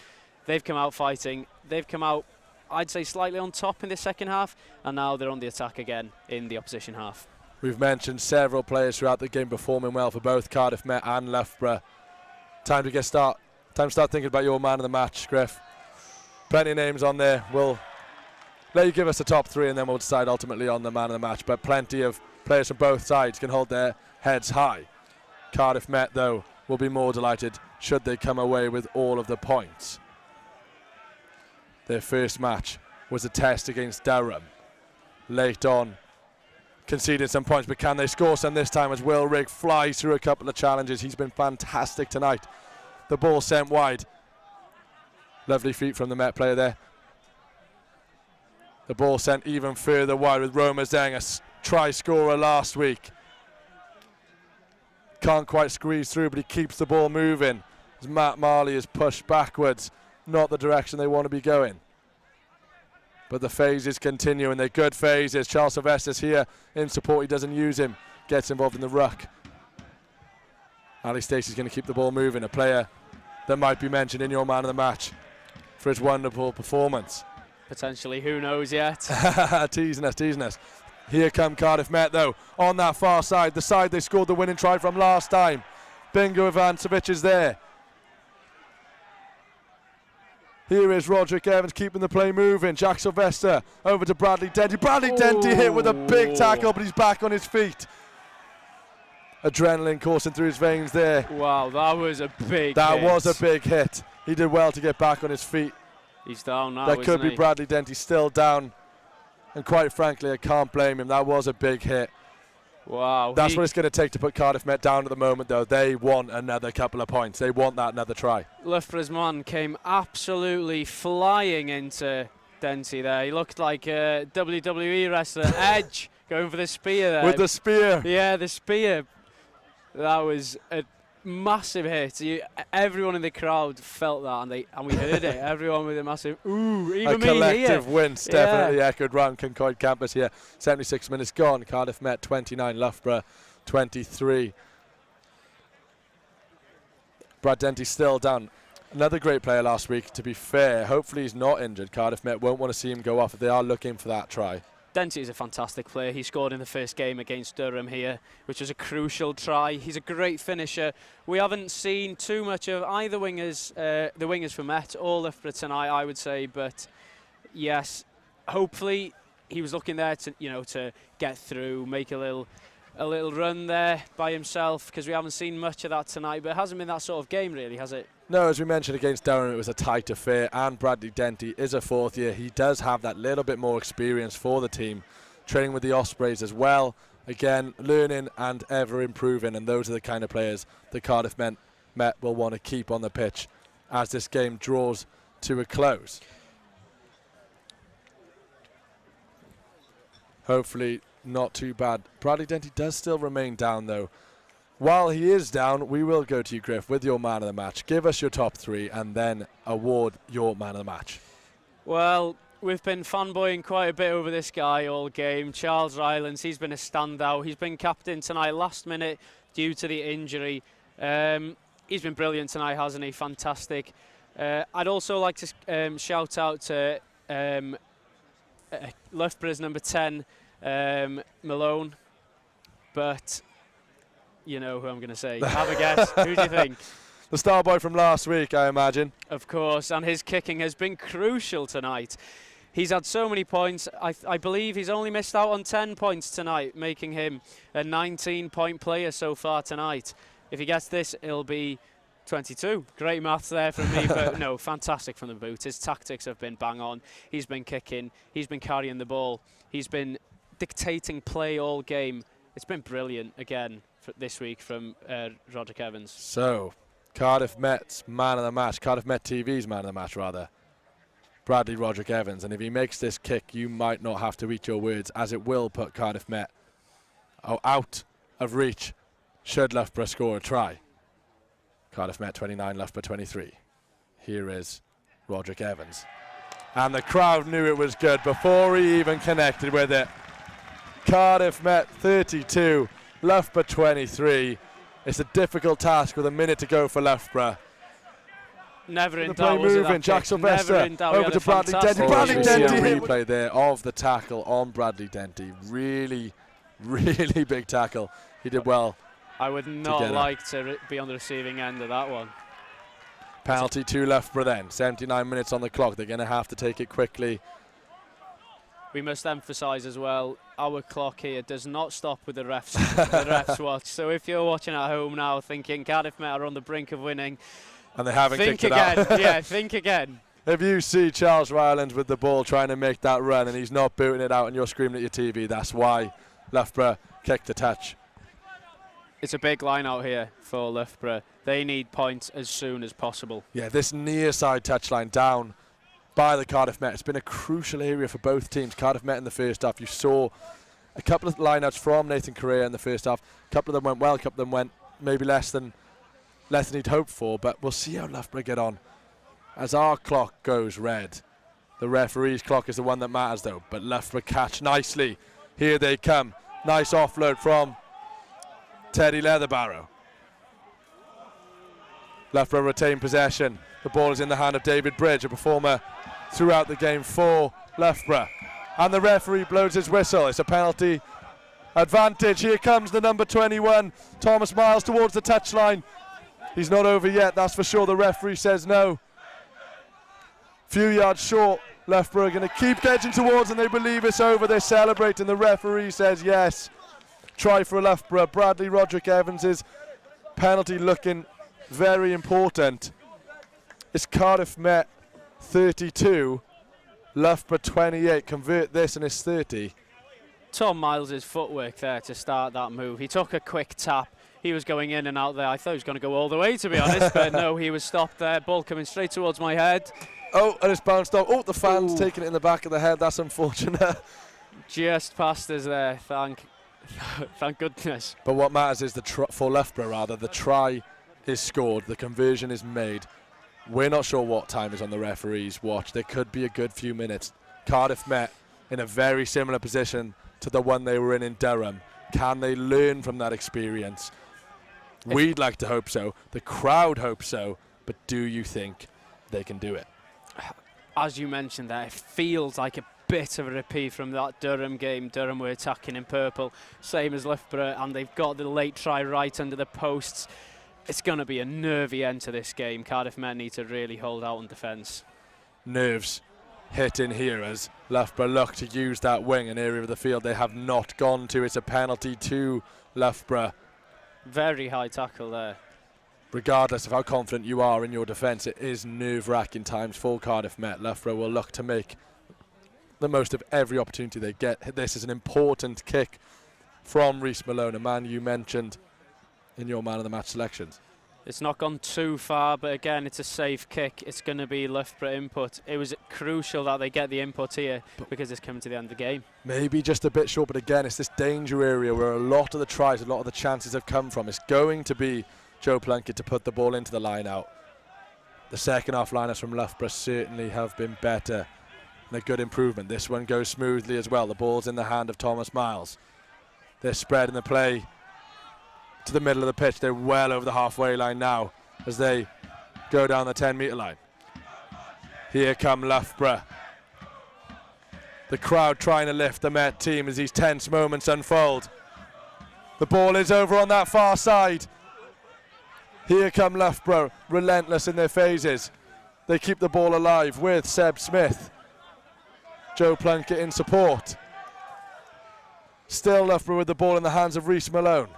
They've come out fighting. They've come out, I'd say, slightly on top in this second half, and now they're on the attack again in the opposition half. We've mentioned several players throughout the game performing well for both Cardiff Met and Loughborough. Time to start thinking about your man of the match, Griff. Plenty of names on there. We'll let you give us the top 3, and then we'll decide ultimately on the man of the match. But plenty of players from both sides can hold their heads high. Cardiff Met, though, will be more delighted should they come away with all of the points. Their first match was a test against Durham late on conceded some points, but can they score some this time as Will Rigg flies through a couple of challenges? He's been fantastic tonight. The ball sent wide. Lovely feet from the Met player there. The ball sent even further wide with Roma Zeng, a try scorer last week. Can't quite squeeze through, but he keeps the ball moving as Matt Marley is pushed backwards, not the direction they want to be going. But the phases continue, and they're good phases. Charles Sylvester's here in support. He doesn't use him, gets involved in the ruck. Ali Stacey's going to keep the ball moving, a player that might be mentioned in your man of the match for his wonderful performance. Potentially, who knows yet? Teasing us. Here come Cardiff Met, though, on that far side, the side they scored the winning try from last time. Bingo Ivancevic is there. Here is Roderick Evans keeping the play moving. Jack Sylvester over to Bradley Denty. Bradley Denty hit with a big tackle, but he's back on his feet. Adrenaline coursing through his veins there. Wow, that was a big That hit. was a big hit. He did well to get back on his feet. He's down now, That could be Bradley Denty still down. And quite frankly, I can't blame him. That was a big hit. Wow. That's what it's going to take to put Cardiff Met down at the moment, though. They want another couple of points. They want that another try. Loughborough's man came absolutely flying into Denty there. He looked like a WWE wrestler, Edge, going for the spear there. With the spear. Yeah, the spear. That was a massive hit. Everyone in the crowd felt that, and we heard it. Everyone with a massive ooh, even a me collective here. wince definitely echoed round Kincoid campus here. 76 minutes gone. Cardiff Met 29, Loughborough 23. Brad Denty still down. Another great player last week, to be fair. Hopefully he's not injured. Cardiff Met won't want to see him go off if they are looking for that try. Denty is a fantastic player. He scored in the first game against Durham here, which was a crucial try. He's a great finisher. We haven't seen too much of either wingers, the wingers for Met or Loughborough tonight, I would say. But yes, hopefully he was looking there to, to get through, make a little run there by himself, because we haven't seen much of that tonight. But it hasn't been that sort of game, really, has it? No, as we mentioned against Durham, it was a tight affair, and Bradley Denty is a fourth year. He does have that little bit more experience for the team, training with the Ospreys as well. Again, learning and ever improving, and those are the kind of players the Cardiff Met will want to keep on the pitch as this game draws to a close. Hopefully not too bad. Bradley Denty does still remain down, though. While he is down, we will go to you, Griff, with your man of the match. Give us your top three and then award your man of the match. Well, we've been fanboying quite a bit over this guy all game. Charles Rylands, he's been a standout. He's been captain tonight last minute due to the injury. He's been brilliant tonight, hasn't he? Fantastic. I'd also like to shout out to Loughborough's number 10, Malone. But you know who I'm going to say. Have a guess. Who do you think? The star boy from last week, I imagine. Of course, and his kicking has been crucial tonight. He's had so many points. I believe he's only missed out on 10 points tonight, making him a 19-point player so far tonight. If he gets this, it'll be 22. Great maths there from me, but no, fantastic from the boot. His tactics have been bang on. He's been kicking. He's been carrying the ball. He's been dictating play all game. It's been brilliant again this week from Roderick Evans. So, Cardiff Met's man of the match, Cardiff Met TV's man of the match rather, Bradley Roderick Evans. And if he makes this kick, you might not have to eat your words, as it will put Cardiff Met out of reach should Loughborough score a try. Cardiff Met 29, Loughborough 23. Here is Roderick Evans. And the crowd knew it was good before he even connected with it. Cardiff Met 32, Loughborough 23. It's a difficult task with a minute to go for Loughborough. Never in doubt. Jack Sylvester over to Bradley Denty. Bradley Denty hit replay there of the tackle on Bradley Denty. Really, really big tackle. He did well. I would not like to be on the receiving end of that one. Penalty to Loughborough then. 79 minutes on the clock. They're going to have to take it quickly. We must emphasise as well, our clock here does not stop with the refs watch. So if you're watching at home now thinking Cardiff Met are on the brink of winning, and they haven't think kicked it out. Yeah, think again. If you see Charles Rylands with the ball trying to make that run and he's not booting it out and you're screaming at your TV, that's why Loughborough kick to touch. It's a big line out here for Loughborough. They need points as soon as possible. Yeah, this near side touchline down by the Cardiff Met. It's been a crucial area for both teams. Cardiff Met in the first half. You saw a couple of lineouts from Nathan Correa in the first half. A couple of them went well, a couple of them went maybe less than he'd hoped for, but we'll see how Loughborough get on. As our clock goes red, the referee's clock is the one that matters though, but Loughborough catch nicely. Here they come. Nice offload from Teddy Leatherbarrow. Loughborough retain possession. The ball is in the hand of David Bridge, a performer throughout the game for Loughborough. And the referee blows his whistle. It's a penalty advantage. Here comes the number 21, Thomas Miles, towards the touchline. He's not over yet, that's for sure. The referee says no. Few yards short. Loughborough are going to keep edging towards, and they believe it's over. They're celebrating. The referee says yes. Try for Loughborough. Bradley Roderick Evans's penalty looking very important. It's Cardiff Met 32, Loughborough 28. Convert this and it's 30. Tom Miles' footwork there to start that move. He took a quick tap. He was going in and out there. I thought he was going to go all the way, to be honest, but no, he was stopped there. Ball coming straight towards my head. Oh, and it's bounced off. Oh, the fan's taking it in the back of the head. That's unfortunate. Just past us there, thank goodness. But what matters is for Loughborough, the try is scored, the conversion is made. We're not sure what time is on the referee's watch. There could be a good few minutes. Cardiff Met in a very similar position to the one they were in Durham. Can they learn from that experience? We'd like to hope so. The crowd hopes so. But do you think they can do it? As you mentioned there, it feels like a bit of a repeat from that Durham game. Durham were attacking in purple, same as Loughborough, and they've got the late try right under the posts. It's going to be a nervy end to this game. Cardiff Met need to really hold out in defence. Nerves hitting here as Loughborough look to use that wing, an area of the field they have not gone to. It's a penalty to Loughborough. Very high tackle there. Regardless of how confident you are in your defence, it is nerve-wracking times for Cardiff Met. Loughborough will look to make the most of every opportunity they get. This is an important kick from Rhys Malone, a man you mentioned in your man of the match selections. It's not gone too far, but again, it's a safe kick. It's going to be Loughborough input. It was crucial that they get the input here because it's coming to the end of the game. Maybe just a bit short, but again, it's this danger area where a lot of the tries, a lot of the chances have come from. It's going to be Joe Plunkett to put the ball into the line out. The second half lineups from Loughborough certainly have been better and a good improvement. This one goes smoothly as well. The ball's in the hand of Thomas Miles. They're spreading the play to the middle of the pitch. They're well over the halfway line now as they go down the 10-metre line. Here come Loughborough. The crowd trying to lift the Met team as these tense moments unfold. The ball is over on that far side. Here come Loughborough, relentless in their phases. They keep the ball alive with Seb Smith. Joe Plunkett in support. Still Loughborough with the ball in the hands of Rhys Malone.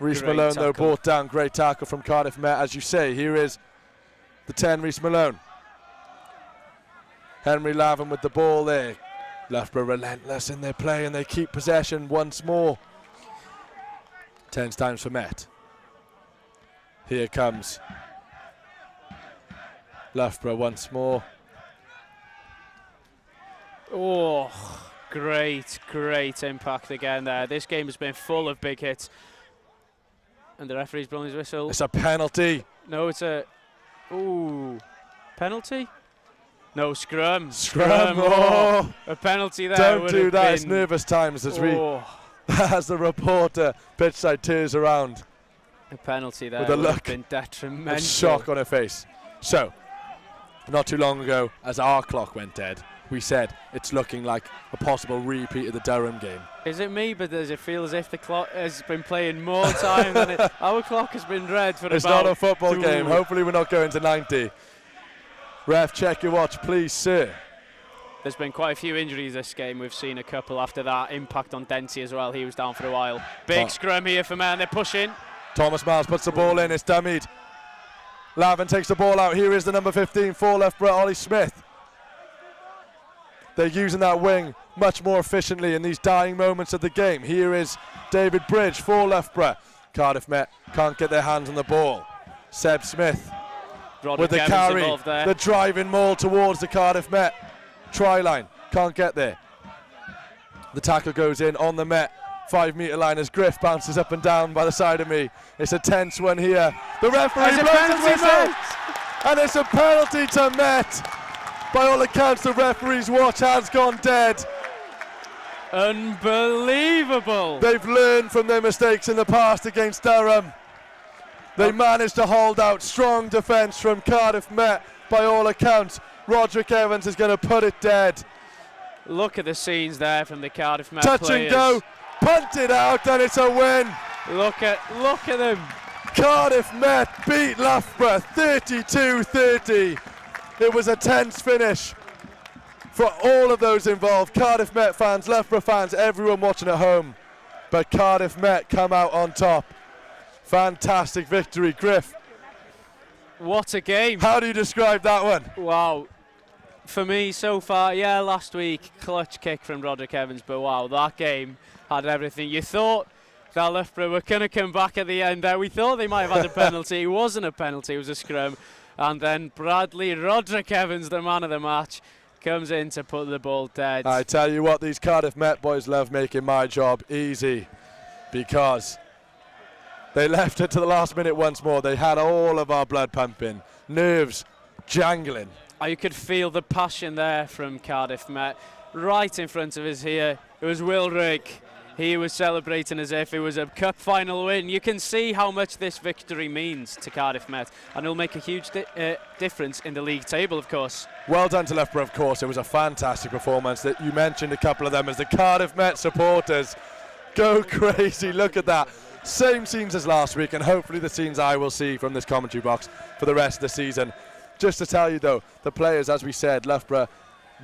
Rhys Malone, though, brought down. Great tackle from Cardiff Met, as you say. Here is the 10, Rhys Malone. Henry Lavin with the ball there. Loughborough relentless in their play, and they keep possession once more. 10 times for Met. Here comes Loughborough once more. Oh, great impact again there. This game has been full of big hits. And the referee's blowing his whistle. It's a penalty. No, it's a... Ooh. Penalty? No, scrum. Scrum. Oh. A penalty there. Don't do that. It's nervous times as as the reporter pitchside turns around. A penalty there with a look been detrimental. of shock on her face. So, not too long ago, as our clock went dead, we said it's looking like a possible repeat of the Durham game. Is it me, but does it feel as if the clock has been playing more time than it? Our clock has been red for it's about... It's not a football game. Hopefully we're not going to 90. Ref, check your watch, please, sir. There's been quite a few injuries this game. We've seen a couple after that. Impact on Dempsey as well. He was down for a while. Big scrum here for Man. They're pushing. Thomas Miles puts the ball in. It's dummied. Lavin takes the ball out. Here is the number 15 for Loughborough, Ollie Smith. they're using that wing much more efficiently in these dying moments of the game. Here is David Bridge for Loughborough. Cardiff Met can't get their hands on the ball. Seb Smith with the carry, the driving maul towards the Cardiff Met try line. Can't get there. The tackle goes in on the Met 5 metre line as Griff bounces up and down by the side of me. It's a tense one here. The referee blows his whistle, and it's a penalty to Met. By all accounts, the referee's watch has gone dead. Unbelievable. They've learned from their mistakes in the past against Durham. They managed to hold out. Strong defence from Cardiff Met. By all accounts, Roderick Evans is going to put it dead. Look at the scenes there from the Cardiff Met Touch players. and go, punt it out, and it's a win. Look at them. Cardiff Met beat Loughborough 32-30. It was a tense finish for all of those involved. Cardiff Met fans, Loughborough fans, everyone watching at home. But Cardiff Met come out on top. Fantastic victory, Griff. What a game. How do you describe that one? Wow. For me so far, yeah, last week, clutch kick from Roderick Evans, but wow, that game had everything. You thought that Loughborough were going to come back at the end there. We thought they might have had a penalty. It wasn't a penalty, it was a scrum. And then Roderick Evans, the man of the match, comes in to put the ball dead. I tell you what, these Cardiff Met boys love making my job easy, because they left it to the last minute once more. They had all of our blood pumping, nerves jangling. You could feel the passion there from Cardiff Met. Right in front of us here, it was Will Rigg. He was celebrating as if it was a cup final win. You can see how much this victory means to Cardiff Met, and it'll make a huge difference in the league table, of course. Well done to Loughborough, of course. It was a fantastic performance. That you mentioned a couple of them as the Cardiff Met supporters go crazy. Look at that. Same scenes as last week, and hopefully the scenes I will see from this commentary box for the rest of the season. Just to tell you though, the players, as we said, Loughborough,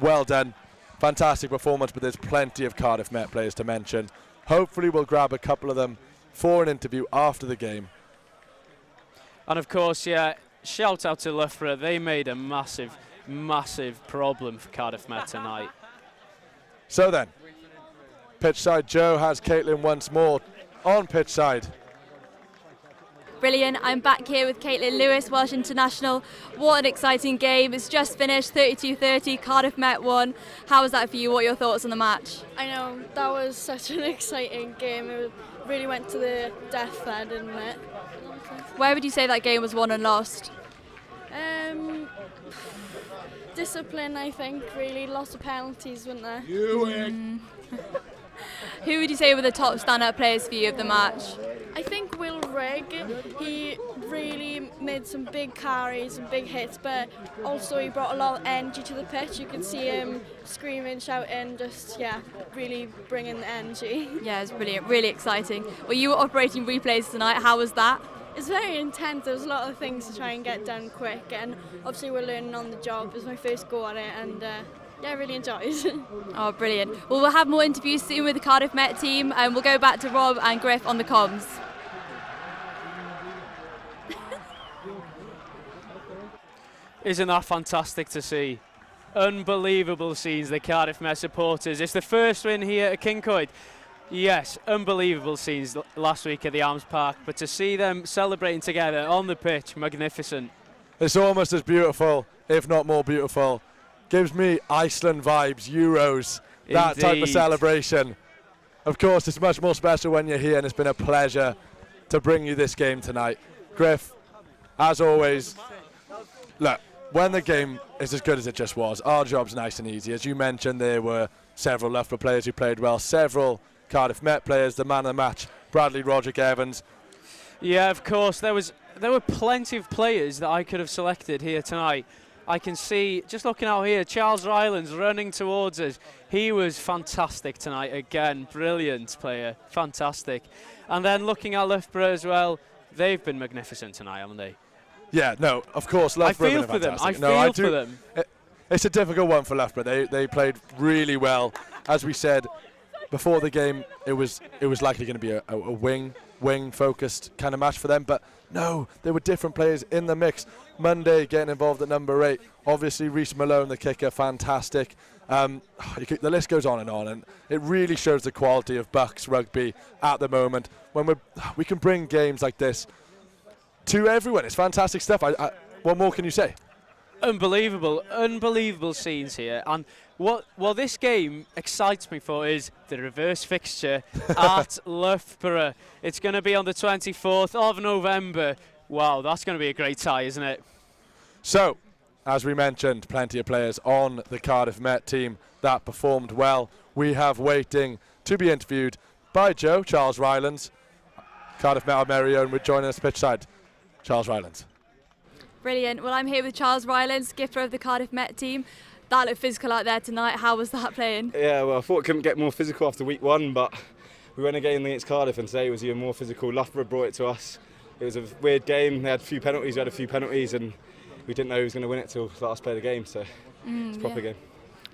well done. Fantastic performance, but there's plenty of Cardiff Met players to mention. Hopefully we'll grab a couple of them for an interview after the game. And of course, yeah, shout out to Loughborough. They made a massive, massive problem for Cardiff Met tonight. So then, pitchside Joe has Caitlin once more on pitchside. Brilliant. I'm back here with Caitlin Lewis, Welsh International. What an exciting game. It's just finished, 32-30, Cardiff Met won. How was that for you? What are your thoughts on the match? I know, that was such an exciting game. It really went to the death there, didn't it? Where would you say that game was won and lost? Discipline, I think, really. Lots of penalties, weren't there? Who would you say were the top stand-up players for you of the match? I think Will Rigg, he really made some big carries and big hits, but also he brought a lot of energy to the pitch. You could see him screaming, shouting, just, yeah, really bringing the energy. Yeah, it was brilliant, really exciting. Well, you were operating replays tonight. How was that? It's very intense. There was a lot of things to try and get done quick, and obviously we're learning on the job. It was my first go at it, and yeah, I really enjoyed. Oh, brilliant. Well, we'll have more interviews soon with the Cardiff Met team, and we'll go back to Rob and Griff on the comms. Isn't that fantastic to see? Unbelievable scenes, the Cardiff Met supporters. It's the first win here at Kincoid. Yes, unbelievable scenes last week at the Arms Park, but to see them celebrating together on the pitch, magnificent. It's almost as beautiful, if not more beautiful. Gives me Iceland vibes, Euros, that type of celebration. Of course, it's much more special when you're here, and it's been a pleasure to bring you this game tonight. Griff, as always, look, when the game is as good as it just was, our job's nice and easy. As you mentioned, there were several Loughborough players who played well, several Cardiff Met players, the man of the match, Roderick Evans. Yeah, of course, there were plenty of players that I could have selected here tonight. I can see, just looking out here, Charles Rylands running towards us. He was fantastic tonight again, brilliant player, fantastic. And then looking at Loughborough as well, they've been magnificent tonight, haven't they? Yeah, no, of course, Loughborough I feel for them. I feel for them. It's a difficult one for Loughborough. They played really well. As we said before the game, it was likely going to be a wing focused kind of match for them. But No, there were different players in the mix. Monday getting involved at number 8. Obviously, Reece Malone, the kicker, fantastic. The list goes on, and it really shows the quality of BUCS rugby at the moment. When we can bring games like this to everyone. It's fantastic stuff. What more can you say? Unbelievable scenes here. And what this game excites me for is the reverse fixture at Loughborough. It's going to be on the 24th of November. Wow, that's going to be a great tie, isn't it? So, as we mentioned, plenty of players on the Cardiff Met team that performed well. We have waiting to be interviewed by Joe, Charles Rylands. Cardiff Met are very own, would join us pitchside. Charles Rylands. Brilliant. Well, I'm here with Charles Rylands, skipper of the Cardiff Met team. That looked physical out there tonight. How was that playing? Yeah, well, I thought it couldn't get more physical after week 1, but we won a game against Cardiff and today it was even more physical. Loughborough brought it to us. It was a weird game. They had a few penalties, we had a few penalties, and we didn't know who was going to win it till the last play of the game, so it's a proper game.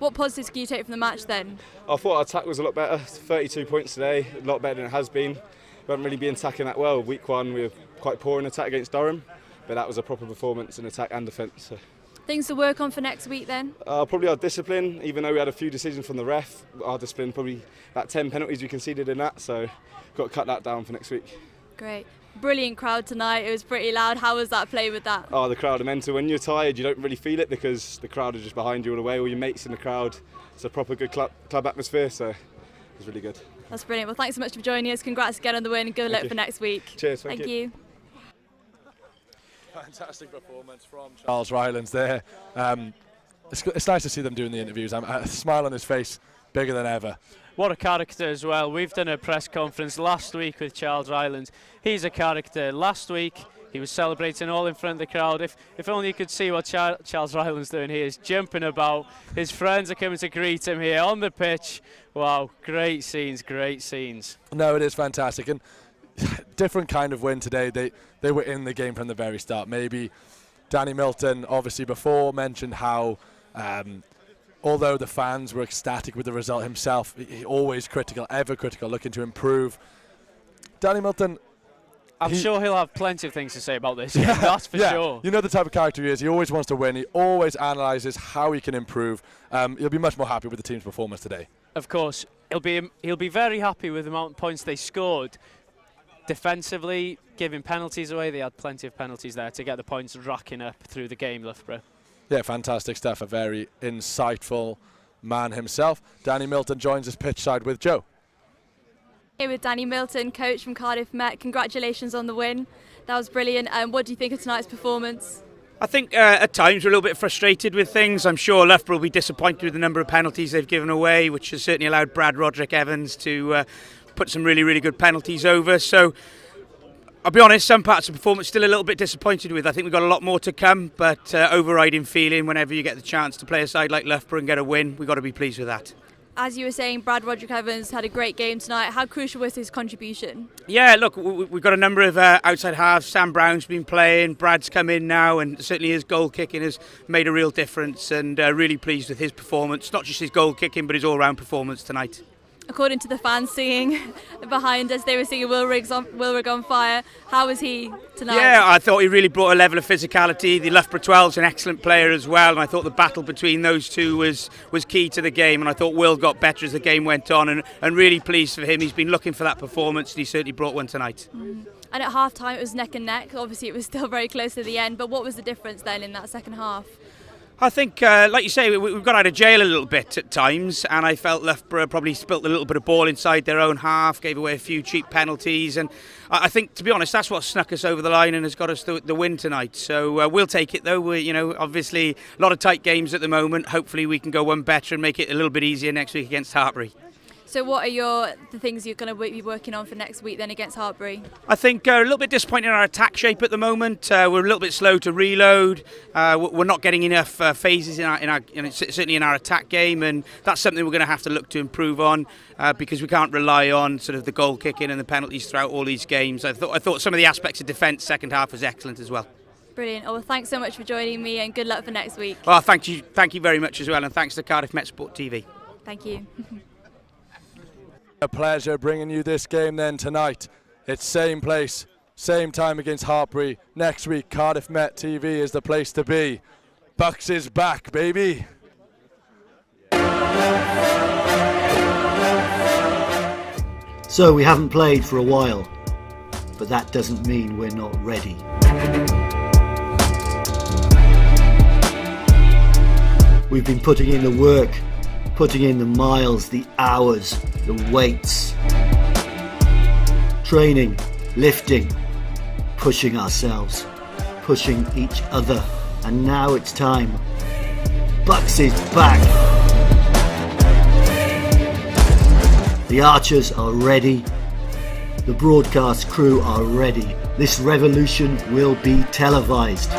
What positives can you take from the match then? I thought our attack was a lot better. 32 points today, a lot better than it has been. We haven't really been attacking that well. Week 1 we were quite poor in attack against Durham, but that was a proper performance in attack and defence. So. Things to work on for next week then? Probably our discipline, even though we had a few decisions from the ref. Our discipline, probably about 10 penalties we conceded in that, so got to cut that down for next week. Great. Brilliant crowd tonight. It was pretty loud. How was that play with that? Oh, the crowd are mental. When you're tired, you don't really feel it because the crowd are just behind you all the way, all your mates in the crowd. It's a proper good club atmosphere, so it was really good. That's brilliant. Well, thanks so much for joining us. Congrats again on the win and good luck for next week. Cheers. Thank you. Fantastic performance from Charles Rylands there. It's nice to see them doing the interviews. A smile on his face, bigger than ever. What a character as well. We've done a press conference last week with Charles Rylands. He's a character. Last week he was celebrating all in front of the crowd. If only you could see what Charles Rylands doing here. He's jumping about. His friends are coming to greet him here on the pitch. Wow, great scenes, great scenes. No, it is fantastic. And different kind of win today. They were in the game from the very start. Maybe Danny Milton, obviously before, mentioned how although the fans were ecstatic with the result himself, he always critical, ever critical, looking to improve. Danny Milton, I'm sure he'll have plenty of things to say about this. That's for sure. You know the type of character he is. He always wants to win. He always analyses how he can improve. He'll be much more happy with the team's performance today. Of course, he'll be very happy with the amount of points they scored. Defensively, giving penalties away, they had plenty of penalties there to get the points racking up through the game, Loughborough. Yeah, fantastic stuff. A very insightful man himself. Danny Milton joins us pitchside with Joe. Here with Danny Milton, coach from Cardiff Met. Congratulations on the win. That was brilliant. What do you think of tonight's performance? I think at times we're a little bit frustrated with things. I'm sure Loughborough will be disappointed with the number of penalties they've given away, which has certainly allowed Brad Roderick Evans to put some really, really good penalties over. So I'll be honest, some parts of the performance still a little bit disappointed with. I think we've got a lot more to come, but overriding feeling whenever you get the chance to play a side like Loughborough and get a win, we've got to be pleased with that. As you were saying, Brad Roderick Evans had a great game tonight. How crucial was his contribution? Yeah, look, we've got a number of outside halves. Sam Brown's been playing, Brad's come in now, and certainly his goal kicking has made a real difference, and really pleased with his performance. Not just his goal kicking, but his all-round performance tonight. According to the fans singing behind us, they were singing Wilrig on fire. How was he tonight? Yeah, I thought he really brought a level of physicality. The Loughborough 12's an excellent player as well, and I thought the battle between those two was key to the game, and I thought Will got better as the game went on, and really pleased for him. He's been looking for that performance, and he certainly brought one tonight. And at half-time it was neck and neck. Obviously it was still very close to the end, but what was the difference then in that second half? I think, like you say, we've got out of jail a little bit at times, and I felt Loughborough probably spilt a little bit of ball inside their own half, gave away a few cheap penalties, and I think, to be honest, that's what snuck us over the line and has got us the win tonight. So we'll take it, though. Obviously a lot of tight games at the moment. Hopefully we can go one better and make it a little bit easier next week against Hartpury. So what are the things you're going to be working on for next week then against Hartpury? I think a little bit disappointed in our attack shape at the moment. We're a little bit slow to reload. We're not getting enough phases certainly in our attack game, and that's something we're going to have to look to improve on because we can't rely on sort of the goal kicking and the penalties throughout all these games. I thought some of the aspects of defence second half was excellent as well. Brilliant. Well, thanks so much for joining me, and good luck for next week. Well, thank you very much as well, and thanks to Cardiff Met Sport TV. Thank you. A pleasure bringing you this game then tonight. It's same place, Same time against Hartpury next week. Cardiff Met TV is the place to be. BUCS is back, baby. So we haven't played for a while, but that doesn't mean we're not ready. We've been putting in the work, putting in the miles, the hours, the weights. Training, lifting, pushing ourselves, pushing each other. And now it's time. BUCS is back. The archers are ready. The broadcast crew are ready. This revolution will be televised.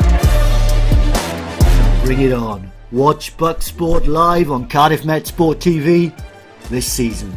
Bring it on. Watch BUCS Sport live on Cardiff Met Sport TV this season.